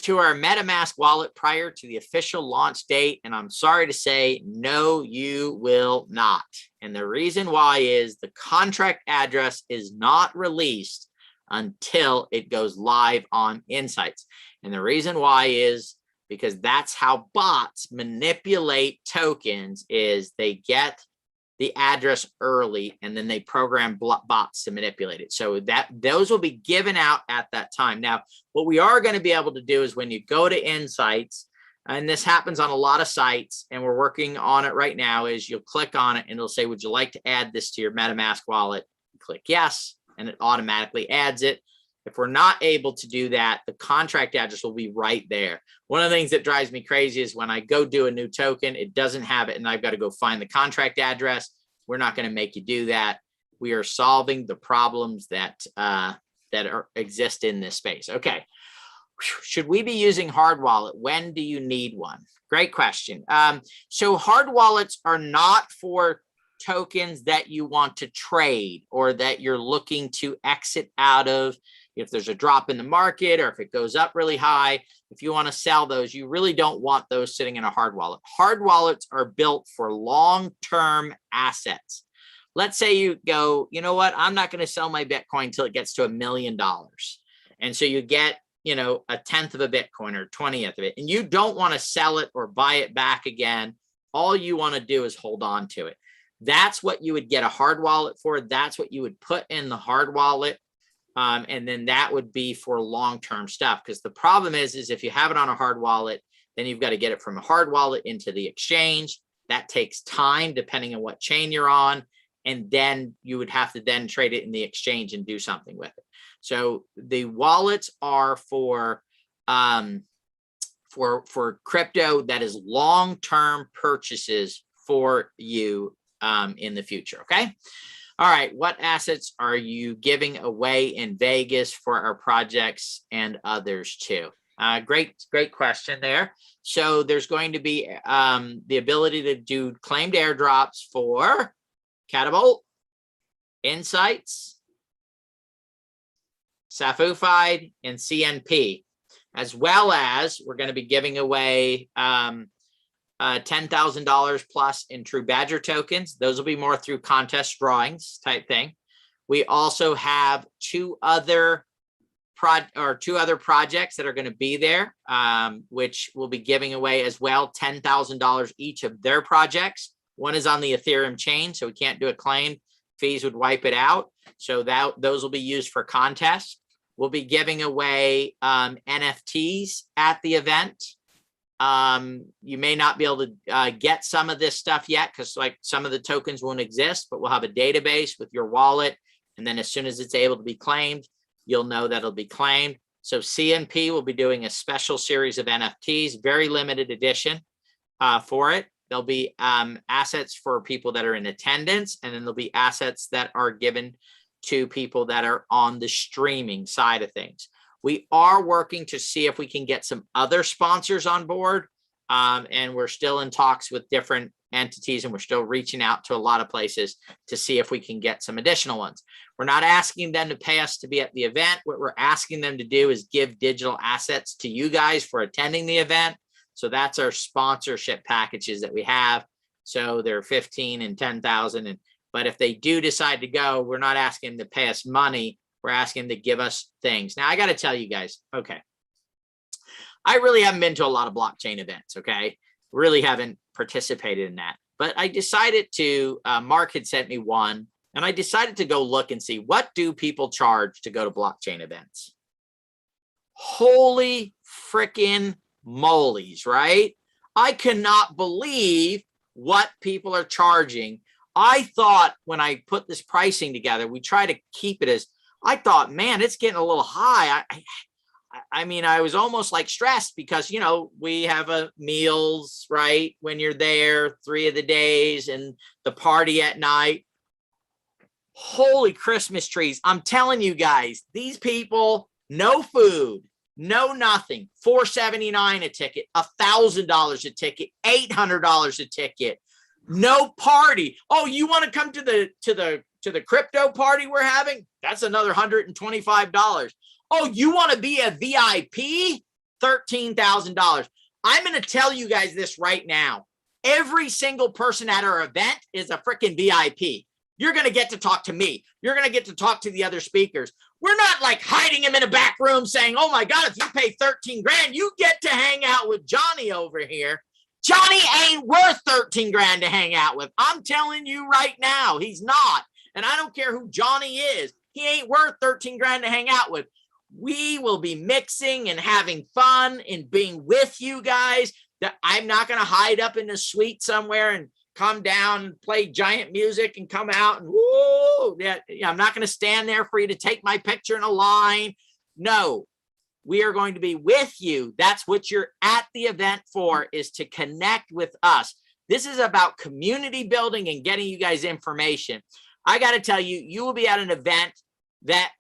to our MetaMask wallet prior to the official launch date? And I'm sorry to say, no, you will not. And the reason why is the contract address is not released until it goes live on Insights. And the reason why is because that's how bots manipulate tokens, is they get the address early and then they program bots to manipulate it. So that those will be given out at that time. Now, what we are going to be able to do is when you go to Insights, and this happens on a lot of sites, and we're working on it right now, is you'll click on it and it'll say, would you like to add this to your MetaMask wallet? Click yes, and it automatically adds it. If we're not able to do that, the contract address will be right there. One of the things that drives me crazy is when I go do a new token, it doesn't have it, and I've got to go find the contract address. We're not going to make you do that. We are solving the problems that exist in this space. Okay. Should we be using hard wallet? When do you need one? Great question. So hard wallets are not for tokens that you want to trade or that you're looking to exit out of, if there's a drop in the market or if it goes up really high, if you want to sell those, you really don't want those sitting in a hard wallet. Hard wallets are built for long-term assets. Let's say you go, you know what, I'm not going to sell my Bitcoin until it gets to $1 million. And so you get, you know, 1/10 of a Bitcoin or 20th of it, and you don't want to sell it or buy it back again. All you want to do is hold on to it. That's what you would get a hard wallet for. That's what you would put in the hard wallet. And then that would be for long-term stuff. Because the problem is if you have it on a hard wallet, then you've got to get it from a hard wallet into the exchange. That takes time depending on what chain you're on. And then you would have to then trade it in the exchange and do something with it. So the wallets are for crypto that is long-term purchases for you in the future. Okay. All right. What assets are you giving away in Vegas for our projects and others too? Great question there. So there's going to be the ability to do claimed airdrops for Catapult, Insights, Safufied, and CNP, as well as we're going to be giving away $10,000 plus in TruBadger tokens. Those will be more through contest drawings type thing. We also have two other projects that are going to be there, which will be giving away as well $10,000 each of their projects. One is on the Ethereum chain, so we can't do a claim. Fees would wipe it out. So those will be used for contests. We'll be giving away NFTs at the event. You may not be able to get some of this stuff yet because like some of the tokens won't exist, but we'll have a database with your wallet. And then as soon as it's able to be claimed, you'll know that it'll be claimed. So CNP will be doing a special series of NFTs, very limited edition for it. There'll be assets for people that are in attendance, and then there'll be assets that are given to people that are on the streaming side of things. We are working to see if we can get some other sponsors on board, and we're still in talks with different entities, and we're still reaching out to a lot of places to see if we can get some additional ones. We're not asking them to pay us to be at the event. What we're asking them to do is give digital assets to you guys for attending the event. So that's our sponsorship packages that we have. So they're 15 and 10,000. But if they do decide to go, we're not asking them to pay us money. We're asking them to give us things. Now, I got to tell you guys, okay, I really haven't been to a lot of blockchain events, okay? Really haven't participated in that. But I decided to, Mark had sent me one, and I decided to go look and see what do people charge to go to blockchain events. Holy freaking molies, right? I cannot believe what people are charging. I thought when I put this pricing together, we try to keep it as, I thought, man, it's getting a little high. I mean, I was almost like stressed because, you know, we have meals, right? When you're there 3 of the days and the party at night. Holy Christmas trees. I'm telling you guys, these people, no food, no nothing, $479 a ticket, $1,000 a ticket, $800 a ticket, no party. Oh, you want to come to the crypto party we're having? That's another $125. Oh, you want to be a VIP? $13,000. I'm going to tell you guys this right now. Every single person at our event is a freaking VIP. You're going to get to talk to me. You're going to get to talk to the other speakers. We're not like hiding him in a back room saying, oh my God, if you pay 13 grand, you get to hang out with Johnny over here. Johnny ain't worth 13 grand to hang out with. I'm telling you right now, he's not. And I don't care who Johnny is. He ain't worth 13 grand to hang out with. We will be mixing and having fun and being with you guys. I'm not going to hide up in the suite somewhere and come down and play giant music and come out and woo. Yeah, I'm not going to stand there for you to take my picture in a line. No, we are going to be with you. That's what you're at the event for, is to connect with us. This is about community building and getting you guys information. I got to tell you, you will be at an event that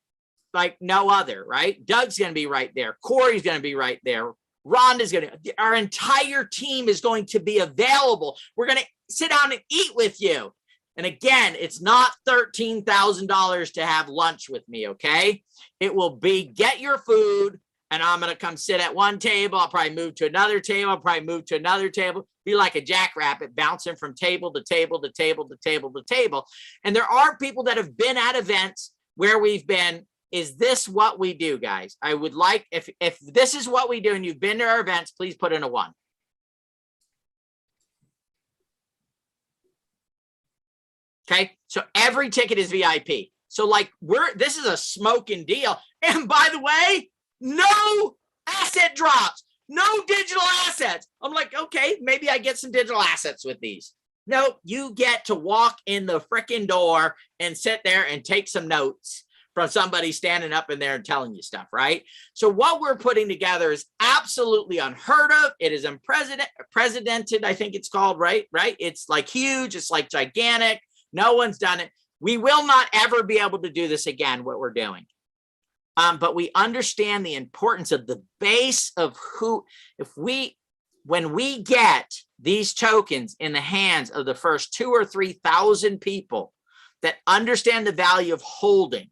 like no other, right? Doug's going to be right there. Cory's going to be right there. Rhonda's going to, our entire team is going to be available. We're going to sit down and eat with you. And again, it's not $13,000 to have lunch with me, okay? It will be get your food, and I'm going to come sit at one table. I'll probably move to another table. I'll probably move to another table. Be like a jackrabbit, bouncing from table to table to table to table to table. And there are people that have been at events where we've been. Is this what we do, guys? I would like, if this is what we do and you've been to our events, please put in a 1. Okay, so every ticket is VIP. So like this is a smoking deal. And by the way, no asset drops, no digital assets. I'm like, okay, maybe I get some digital assets with these. No, you get to walk in the freaking door and sit there and take some notes from somebody standing up in there and telling you stuff, right? So what we're putting together is absolutely unheard of. It is unprecedented, I think it's called, right? It's like huge. It's like gigantic. No one's done it. We will not ever be able to do this again, what we're doing. But we understand the importance of the base of when we get these tokens in the hands of the first 2,000 or 3,000 people that understand the value of holding,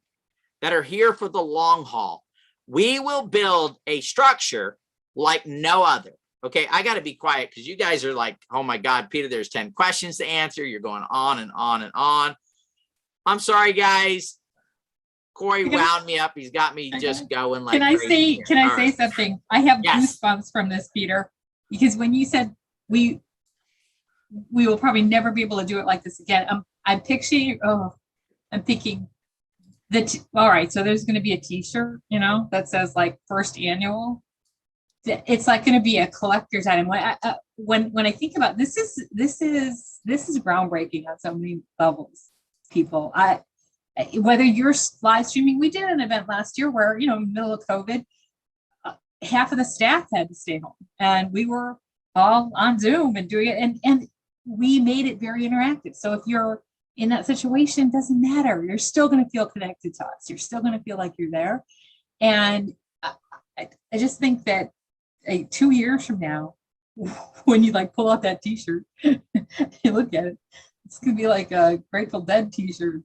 that are here for the long haul, we will build a structure like no other. Okay, I got to be quiet because you guys are like, oh my God, Peter, there's 10 questions to answer. You're going on and on and on. I'm sorry, guys. Cory wound me up. He's got me just going like. Can I say something? I have goosebumps from this, Peter, because when you said we will probably never be able to do it like this again. I'm thinking all right, so there's going to be a t-shirt, that says like first annual. It's like going to be a collector's item. When I think about this is groundbreaking on so many levels, people. Whether you're live streaming, we did an event last year where, in the middle of COVID, half of the staff had to stay home, and we were all on Zoom and doing it, and we made it very interactive. So if you're in that situation, it doesn't matter. You're still going to feel connected to us. You're still going to feel like you're there. And I just think that 2 years from now, when you like pull out that t-shirt, you look at it, it's going to be like a Grateful Dead t-shirt.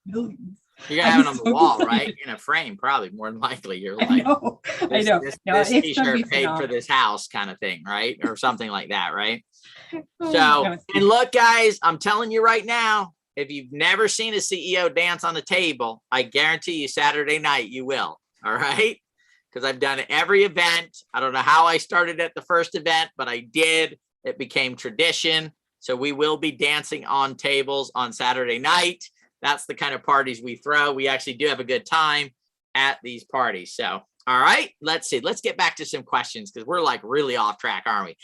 Millions. You're going to have it on the wall, right? In a frame, probably, more than likely. You're like, I know. This t-shirt paid for this house kind of thing, right? Or something like that, right? So, and look, guys, I'm telling you right now, if you've never seen a CEO dance on the table, I guarantee you Saturday night you will. All right. Because I've done every event. I don't know how I started at the first event, but I did. It became tradition. So we will be dancing on tables on Saturday night. That's the kind of parties we throw. We actually do have a good time at these parties. So, all right, let's see. Let's get back to some questions because we're like really off track, aren't we?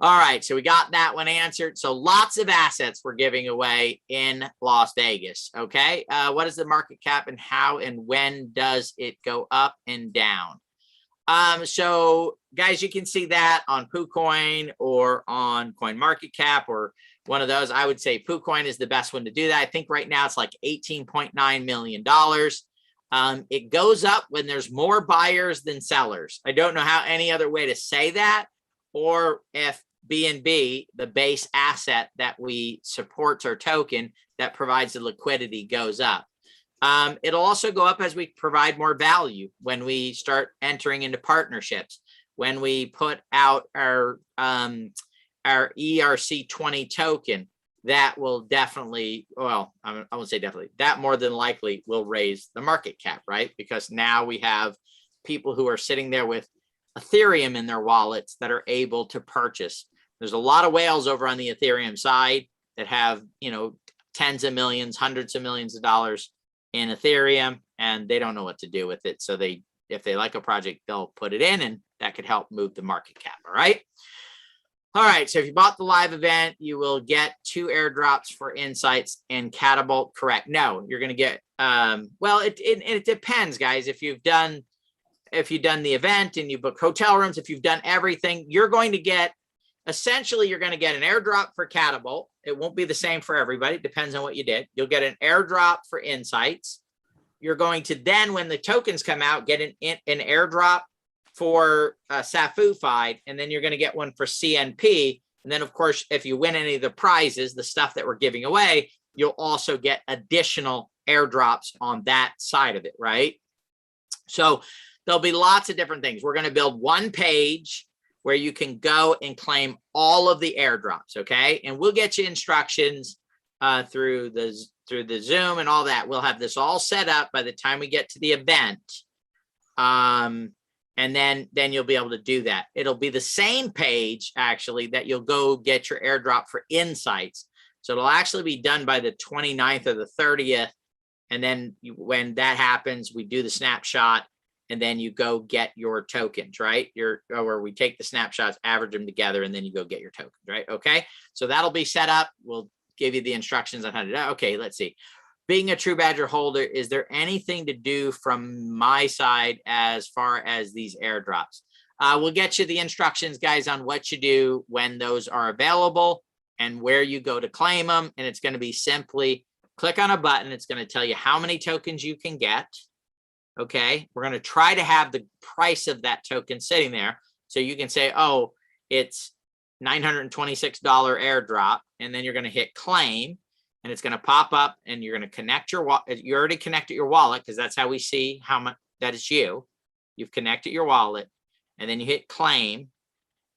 All right, so we got that one answered. So lots of assets we're giving away in Las Vegas, okay? What is the market cap and how and when does it go up and down? So guys, you can see that on PooCoin or on CoinMarketCap or one of those. I would say PooCoin is the best one to do that. I think right now it's like $18.9 million. It goes up when there's more buyers than sellers. I don't know how any other way to say that, or if BNB, the base asset that we supports our token that provides the liquidity, goes up. It'll also go up as we provide more value when we start entering into partnerships, when we put out our ERC20 token. That will definitely, well, I won't say definitely, that more than likely will raise the market cap, right? Because now we have people who are sitting there with Ethereum in their wallets that are able to purchase. There's a lot of whales over on the Ethereum side that have, tens of millions, hundreds of millions of dollars in Ethereum, and they don't know what to do with it. So if they like a project, they'll put it in, and that could help move the market cap. All right. All right. So if you bought the live event, you will get 2 airdrops for insights and Catapult. Correct. No, you're going to get, well, it depends, guys. If you've done the event and you book hotel rooms, if you've done everything, you're going to get, essentially, you're going to get an airdrop for Catapult. It won't be the same for everybody. It depends on what you did. You'll get an airdrop for insights. You're going to then, when the tokens come out, get an airdrop for SAFU-fied, and then you're going to get one for CNP. And then, of course, if you win any of the prizes, the stuff that we're giving away, you'll also get additional airdrops on that side of it, right? So there'll be lots of different things. We're going to build one page where you can go and claim all of the airdrops, okay? And we'll get you instructions through the Zoom and all that. We'll have this all set up by the time we get to the event. And then you'll be able to do that. It'll be the same page, actually, that you'll go get your airdrop for insights. So it'll actually be done by the 29th or the 30th. And then when that happens, we do the snapshot, and then you go get your tokens, right? Or we take the snapshots, average them together, and then you go get your tokens, right? Okay, so that'll be set up. We'll give you the instructions on how to do that. Okay, let's see. Being a TruBadger holder, is there anything to do from my side as far as these airdrops? We'll get you the instructions, guys, on what you do when those are available and where you go to claim them. And it's going to be simply click on a button. It's going to tell you how many tokens you can get. Okay, we're going to try to have the price of that token sitting there. So you can say, oh, it's $926 airdrop. And then you're going to hit claim. And it's going to pop up, and you're going to connect your wallet. You already connected your wallet, because that's how we see how much that is you. You've connected your wallet, and then you hit claim,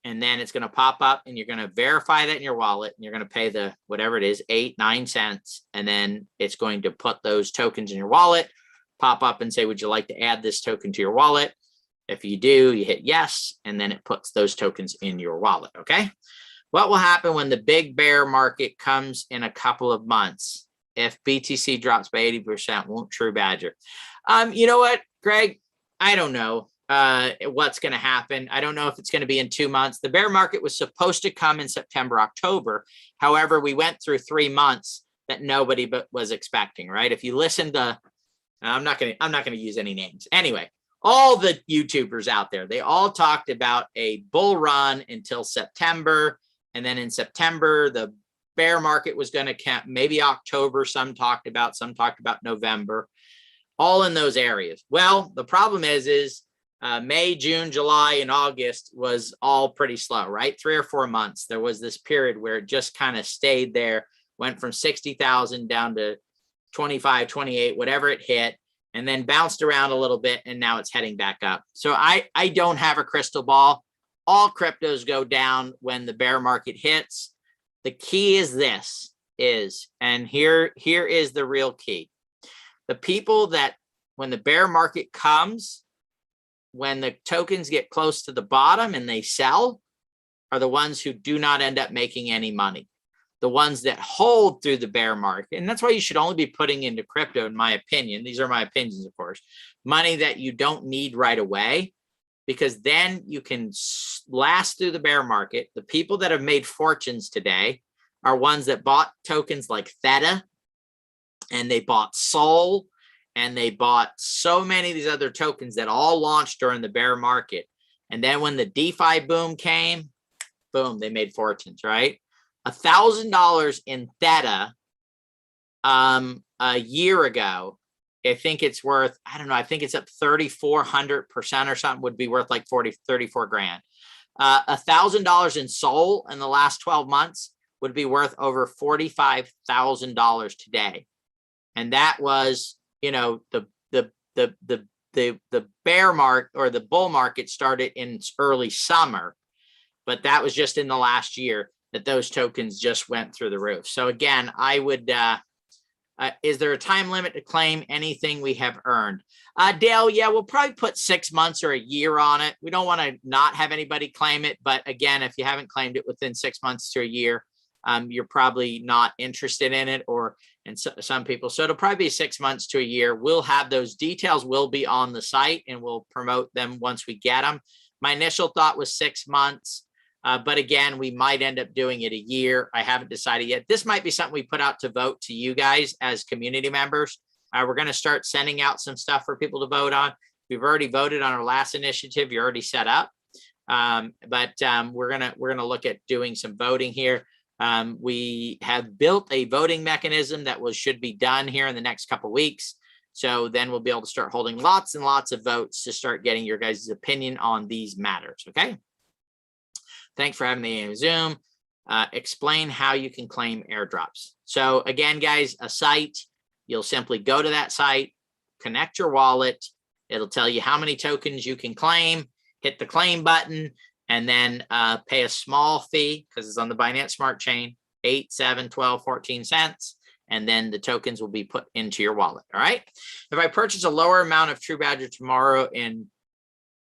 and then it's going to pop up, and you're going to verify that in your wallet, and you're going to pay the whatever it is, 8-9 cents, and then it's going to put those tokens in your wallet, pop up and say, would you like to add this token to your wallet? If you do, you hit yes, and then it puts those tokens in your wallet. Okay. What will happen when the big bear market comes in a couple of months? If BTC drops by 80%, won't TruBadger? You know what, Greg? I don't know what's going to happen. I don't know if it's going to be in 2 months. The bear market was supposed to come in September, October. However, we went through 3 months that nobody but was expecting, right? If you listen to, I'm not going to use any names. Anyway, all the YouTubers out there, they all talked about a bull run until September. And then in September, the bear market was going to come, maybe October, some talked about November, all in those areas. Well, the problem is May, June, July, and August was all pretty slow, right? 3 or 4 months. There was this period where it just kind of stayed there, went from 60,000 down to 25, 28, whatever it hit, and then bounced around a little bit, and now it's heading back up. So I don't have a crystal ball. All cryptos go down when the bear market hits. The key is this and here is the real key. The people that when the bear market comes, when the tokens get close to the bottom and they sell, are the ones who do not end up making any money. The ones that hold through the bear market, and that's why you should only be putting into crypto, in my opinion. These are my opinions, of course. Money that you don't need right away, because then you can last through the bear market. The people that have made fortunes today are ones that bought tokens like Theta, and they bought Sol, and they bought so many of these other tokens that all launched during the bear market. And then when the DeFi boom came, boom, they made fortunes, right? $1,000 in Theta a year ago, I think it's worth, I don't know, I think it's up 3,400% or something, would be worth like 34 grand. $1,000 in Sol in the last 12 months would be worth over $45,000 today. And that was, you know, the bear market or the bull market started in early summer, but that was just in the last year that those tokens just went through the roof. So again, I would, is there a time limit to claim anything we have earned? Dale, yeah, we'll probably put 6 months or a year on it. We don't want to not have anybody claim it. But again, if you haven't claimed it within 6 months to a year, you're probably not interested in it, and some people. So it'll probably be 6 months to a year. We'll have those details will be on the site, and we'll promote them once we get them. My initial thought was 6 months. But again, we might end up doing it a year. I haven't decided yet. This might be something we put out to vote to you guys as community members. We're going to start sending out some stuff for people to vote on. We've already voted on our last initiative. You're already set up. But we're gonna look at doing some voting here. We have built a voting mechanism that should be done here in the next couple of weeks. So then we'll be able to start holding lots and lots of votes to start getting your guys' opinion on these matters. Okay. Thanks for having me on Zoom. explain how you can claim airdrops. So again, guys, a site, you'll simply go to that site, connect your wallet. It'll tell you how many tokens you can claim, hit the claim button, and then pay a small fee because it's on the Binance Smart Chain, 8, 7, 12, 14 cents. And then the tokens will be put into your wallet. All right. If I purchase a lower amount of TruBadger tomorrow and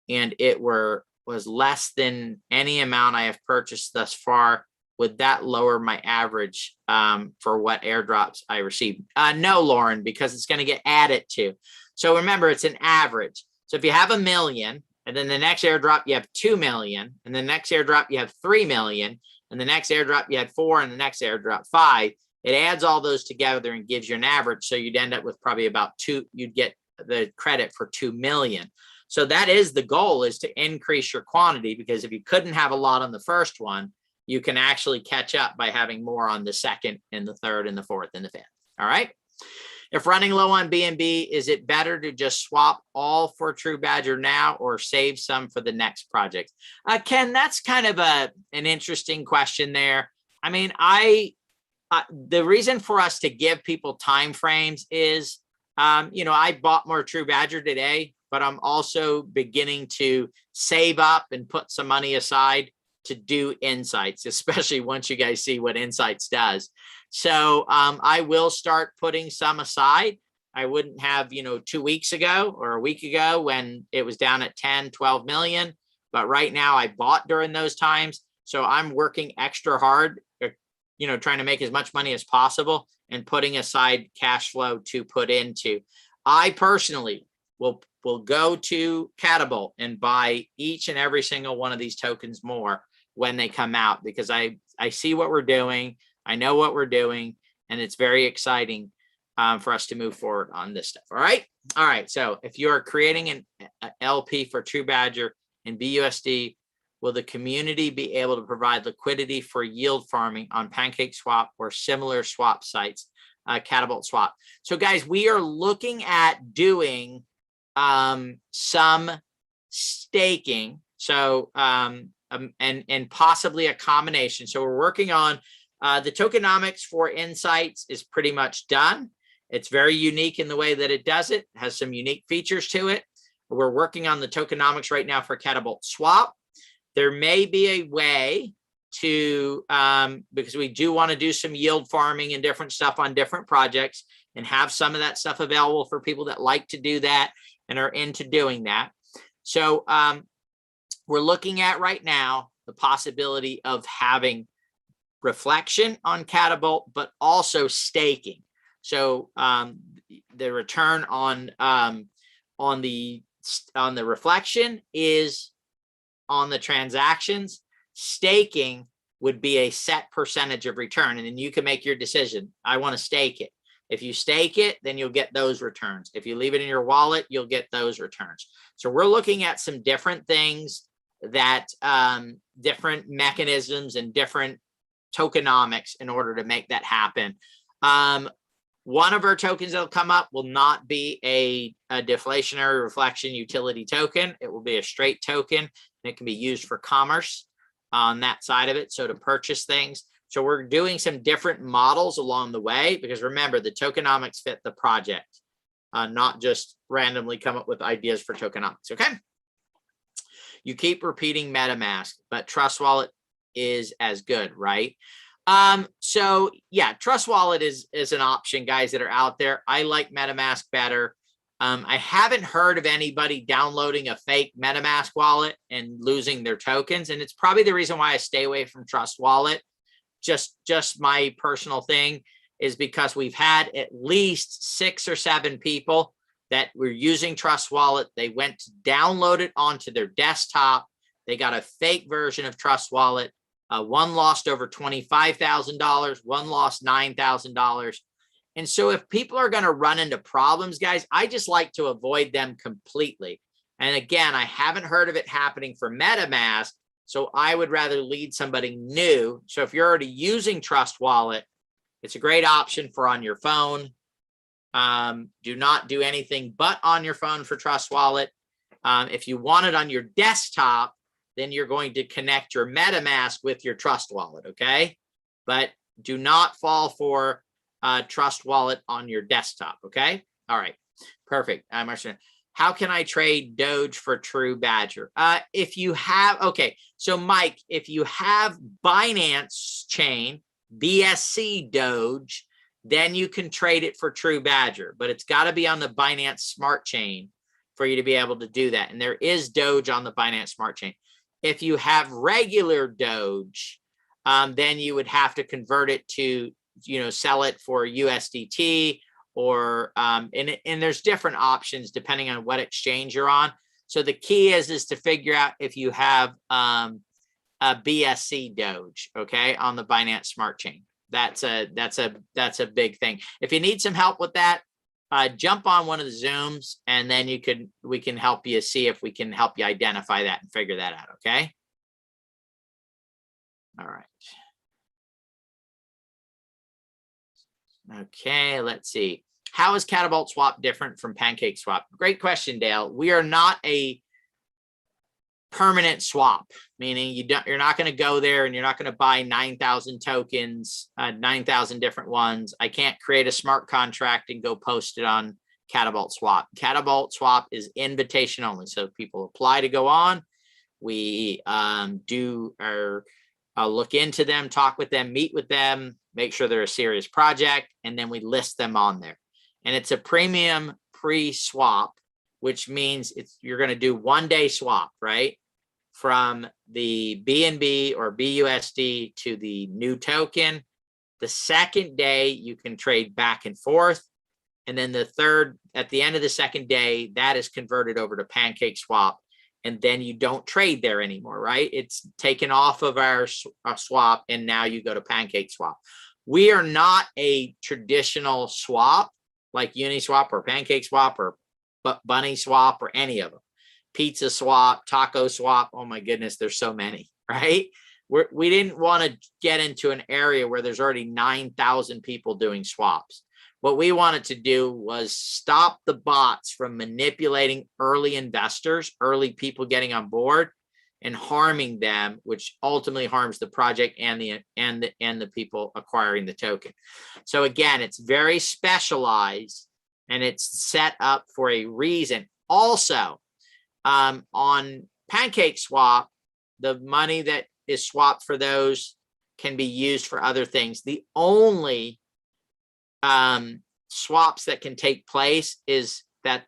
it was less than any amount I have purchased thus far, would that lower my average for what airdrops I receive? No, Lauren, because it's going to get added to. So remember, it's an average. So if you have 1 million, and then the next airdrop you have 2 million, and the next airdrop you have 3 million, and the next airdrop you had 4, and the next airdrop 5. It adds all those together and gives you an average. So you'd end up with probably about 2. You'd get the credit for 2 million. So that is the goal, is to increase your quantity, because if you couldn't have a lot on the first one, you can actually catch up by having more on the second and the third and the fourth and the fifth. All right. If running low on BNB, is it better to just swap all for TruBadger now or save some for the next project? Ken, that's kind of an interesting question there. I mean, the reason for us to give people time frames is, I bought more TruBadger today, but I'm also beginning to save up and put some money aside to do insights, especially once you guys see what insights does. So I will start putting some aside. I wouldn't have, 2 weeks ago or a week ago when it was down at 10, 12 million. But right now I bought during those times. So I'm working extra hard, trying to make as much money as possible and putting aside cash flow to put into. I personally will go to Catapult and buy each and every single one of these tokens more when they come out, because I see what we're doing. I know what we're doing, and it's very exciting for us to move forward on this stuff. All right. All right. So if you are creating an LP for TruBadger and BUSD, will the community be able to provide liquidity for yield farming on Pancake Swap or similar swap sites, Catapult Swap? So guys, we are looking at doing some staking. So and possibly a combination. So we're working on the tokenomics for Insights is pretty much done. It's very unique in the way that it does it. Has some unique features to it. We're working on the tokenomics right now for Catapult Swap. There may be a way to, because we do want to do some yield farming and different stuff on different projects and have some of that stuff available for people that like to do that and are into doing that. So we're looking at right now the possibility of having reflection on Catapult, but also staking. So the return on the reflection is on the transactions. Staking would be a set percentage of return, and then you can make your decision. I want to stake it. If you stake it, then you'll get those returns. If you leave it in your wallet, you'll get those returns. So we're looking at some different things, that different mechanisms and different tokenomics in order to make that happen. One of our tokens that'll come up will not be a deflationary reflection utility token. It will be a straight token, and it can be used for commerce on that side of it. So to purchase things. So we're doing some different models along the way, because remember, the tokenomics fit the project, not just randomly come up with ideas for tokenomics. Okay. You keep repeating MetaMask, but Trust Wallet is as good, right? So yeah, Trust Wallet is an option, guys, that are out there. I like MetaMask better. I haven't heard of anybody downloading a fake MetaMask wallet and losing their tokens. And it's probably the reason why I stay away from Trust Wallet. Just my personal thing is because we've had at least 6 or 7 people that were using Trust Wallet. They went to download it onto their desktop. They got a fake version of Trust Wallet. One lost over $25,000. One lost $9,000. And so if people are going to run into problems, guys, I just like to avoid them completely. And again, I haven't heard of it happening for MetaMask. So I would rather lead somebody new. So if you're already using Trust Wallet, it's a great option for on your phone. Do not do anything but on your phone for Trust Wallet. If you want it on your desktop, then you're going to connect your MetaMask with your Trust Wallet, okay? But do not fall for Trust Wallet on your desktop, okay? All right, perfect. How can I trade Doge for TruBadger? If you have, okay, so Mike, if you have Binance chain, BSC Doge, then you can trade it for TruBadger, but it's got to be on the Binance Smart Chain for you to be able to do that. And there is Doge on the Binance Smart Chain. If you have regular Doge, then you would have to convert it to, sell it for USDT or, and there's different options depending on what exchange you're on. So the key is to figure out if you have a BSC Doge, okay, on the Binance Smart Chain. That's a big thing. If you need some help with that, jump on one of the Zooms, and then we can help you see if we can help you identify that and figure that out. Okay. All right. Okay, let's see. How is Catapult Swap different from Pancake Swap? Great question, Dale. We are not a permanent swap, meaning you're not going to go there and you're not going to buy 9,000 tokens, 9,000 different ones. I can't create a smart contract and go post it on Catapult Swap. Catapult Swap is invitation only. So people apply to go on. We look into them, talk with them, meet with them, make sure they're a serious project, and then we list them on there. And it's a premium pre-swap, which means you're going to do 1 day swap, right? From the BNB or BUSD to the new token. The second day, you can trade back and forth. And then the third, at the end of the second day, that is converted over to Pancake Swap. And then you don't trade there anymore, right? It's taken off of our swap, and now you go to Pancake Swap. We are not a traditional swap like Uniswap or Pancake Swap or Bunny Swap or any of them. Pizza Swap, Taco Swap. Oh my goodness, there's so many, right? We didn't want to get into an area where there's already 9,000 people doing swaps. What we wanted to do was stop the bots from manipulating early investors, early people getting on board, and harming them, which ultimately harms the project and the people acquiring the token. So again, it's very specialized and it's set up for a reason. Also, on Pancake Swap, the money that is swapped for those can be used for other things. The only swaps that can take place is that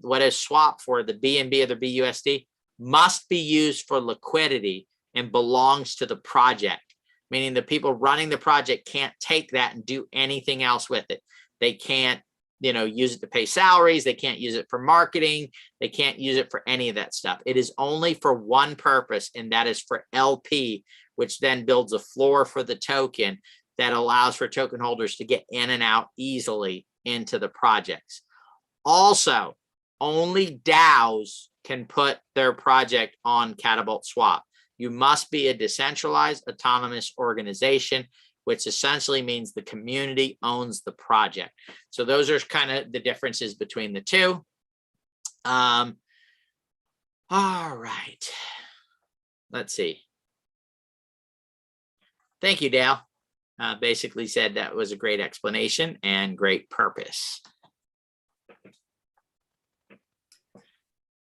what is swapped for the BNB or the BUSD must be used for liquidity and belongs to the project, meaning the people running the project can't take that and do anything else with it. They can't, use it to pay salaries. They can't use it for marketing. They can't use it for any of that stuff. It is only for one purpose, and that is for LP, which then builds a floor for the token that allows for token holders to get in and out easily into the projects. Also, only DAOs can put their project on Catapult Swap. You must be a decentralized autonomous organization, which essentially means the community owns the project. So those are kind of the differences between the two. All right. Let's see. Thank you, Dale. Basically said that was a great explanation and great purpose.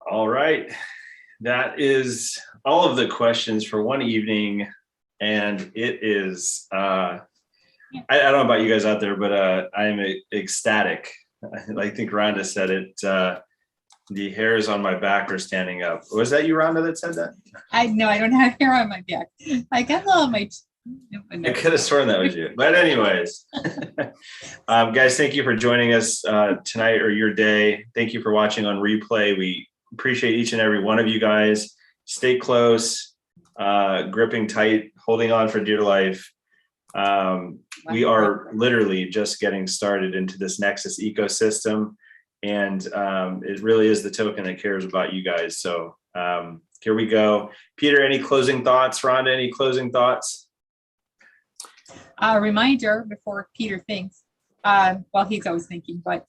All right. That is all of the questions for one evening. And it is, I don't know about you guys out there, but I am ecstatic. I think Rhonda said it. The hairs on my back are standing up. Was that you, Rhonda, that said that? No, I don't have hair on my back. I got a little on my. I could have sworn that was you. But anyways, guys, thank you for joining us tonight or your day. Thank you for watching on replay. We appreciate each and every one of you guys. Stay close, gripping tight, holding on for dear life. We are literally just getting started into this Nexus ecosystem. And it really is the token that cares about you guys. So here we go. Peter, any closing thoughts? Rhonda, any closing thoughts? Reminder before Peter thinks, well, he's always thinking, but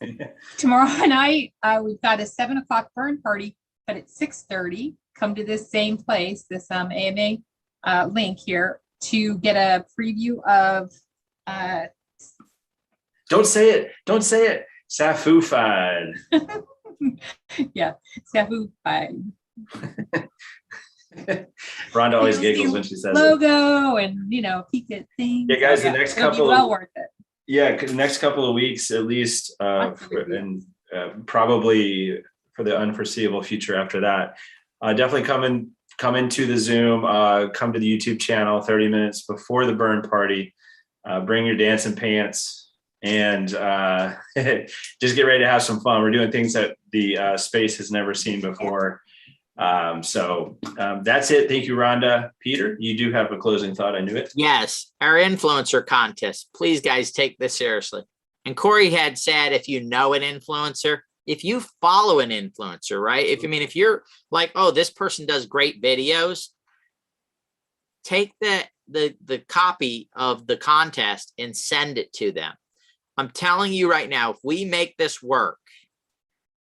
tomorrow night we've got a 7 o'clock burn party, but at 6:30, come to this same place, this AMA link here to get a preview of Don't say it. Don't say it. Safu-fied. yeah, Safu-fied. Rhonda always You'll see giggles when she says it. logo and peek at things. Yeah, guys, So, the next it'll be couple well of worth it. yeah, the next couple of weeks at least, and probably for the unforeseeable future after that, definitely come into the Zoom, come to the YouTube channel 30 minutes before the burn party. Bring your dancing pants and just get ready to have some fun. We're doing things that the space has never seen before. So that's it. Thank you, Rhonda. Peter, you do have a closing thought. I knew it. Yes, our influencer contest. Please, guys, take this seriously. And Cory had said, if you know an influencer, if you follow an influencer, right? If you're like, oh, this person does great videos, take the copy of the contest and send it to them. I'm telling you right now, if we make this work,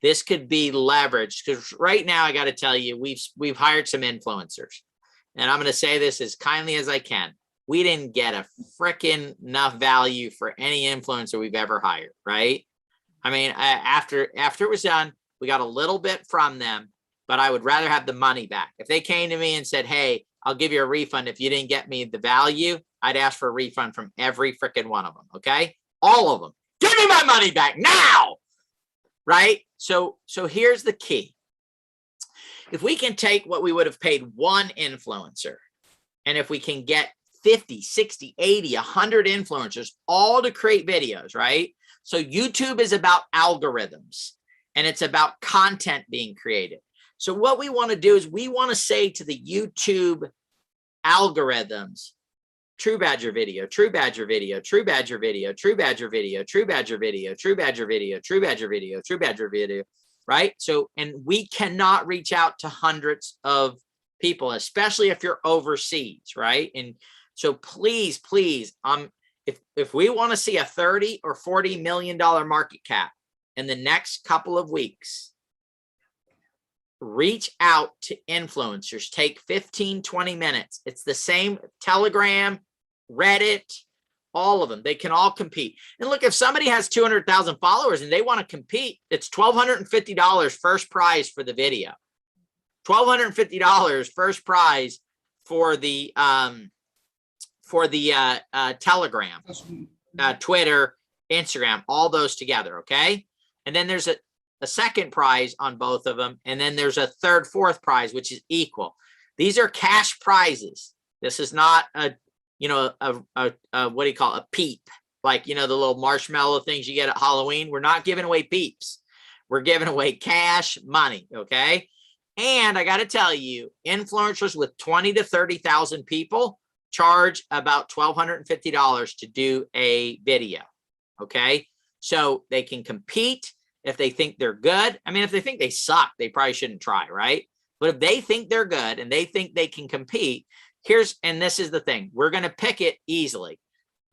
this could be leveraged, because right now I got to tell you, we've hired some influencers, and I'm going to say this as kindly as I can. We didn't get a freaking enough value for any influencer we've ever hired, right? I mean, after it was done, we got a little bit from them, but I would rather have the money back. If they came to me and said, hey, I'll give you a refund if you didn't get me the value, I'd ask for a refund from every freaking one of them, okay? All of them. Give me my money back now, right? So here's the key. If we can take what we would have paid one influencer, and if we can get 50, 60, 80, 100 influencers all to create videos, right? So YouTube is about algorithms, and it's about content being created. So what we want to do is we want to say to the YouTube algorithms, TruBadger video, TruBadger video, TruBadger video, TruBadger video, TruBadger video, TruBadger video, TruBadger video, TruBadger video, right? So, and we cannot reach out to hundreds of people, especially if you're overseas, right? And so please, if we want to see a 30 or $40 million market cap in the next couple of weeks, reach out to influencers. Take 15, 20 minutes. It's the same Telegram, Reddit, all of them. They can all compete. And look, if somebody has 200,000 followers and they want to compete, it's $1,250 first prize for the video. $1,250 first prize for the Telegram, Twitter, Instagram, all those together. Okay. And then there's a second prize on both of them. And then there's a third, fourth prize, which is equal. These are cash prizes. This is not a what do you call it? A peep, like, the little marshmallow things you get at Halloween. We're not giving away peeps. We're giving away cash money. Okay. And I got to tell you, influencers with 20 to 30,000 people charge about $1,250 to do a video. Okay. So they can compete if they think they're good. I mean, if they think they suck, they probably shouldn't try, right? But if they think they're good and they think they can compete, and this is the thing, we're going to pick it easily.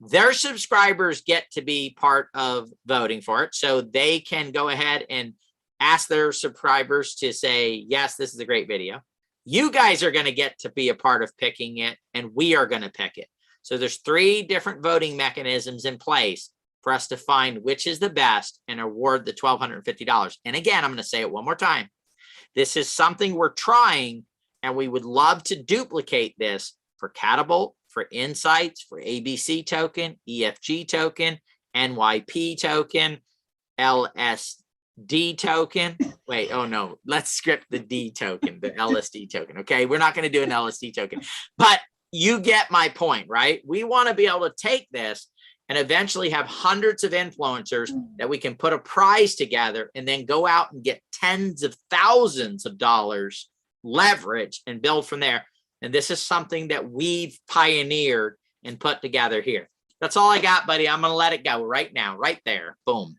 Their subscribers get to be part of voting for it. So they can go ahead and ask their subscribers to say, yes, this is a great video. You guys are going to get to be a part of picking it, and we are going to pick it. So there's 3 different voting mechanisms in place for us to find which is the best and award the $1,250. And again, I'm going to say it one more time. This is something we're trying, and we would love to duplicate this for Catapult, for Insights, for ABC token, EFG token, NYP token, LSD token. Wait, oh no, let's script the D token, the LSD token. Okay, we're not going to do an LSD token, but you get my point, right? We want to be able to take this and eventually have hundreds of influencers that we can put a prize together and then go out and get tens of thousands of dollars leverage and build from there. And this is something that we've pioneered and put together here. That's all I got, buddy. I'm going to let it go right now, right there. Boom.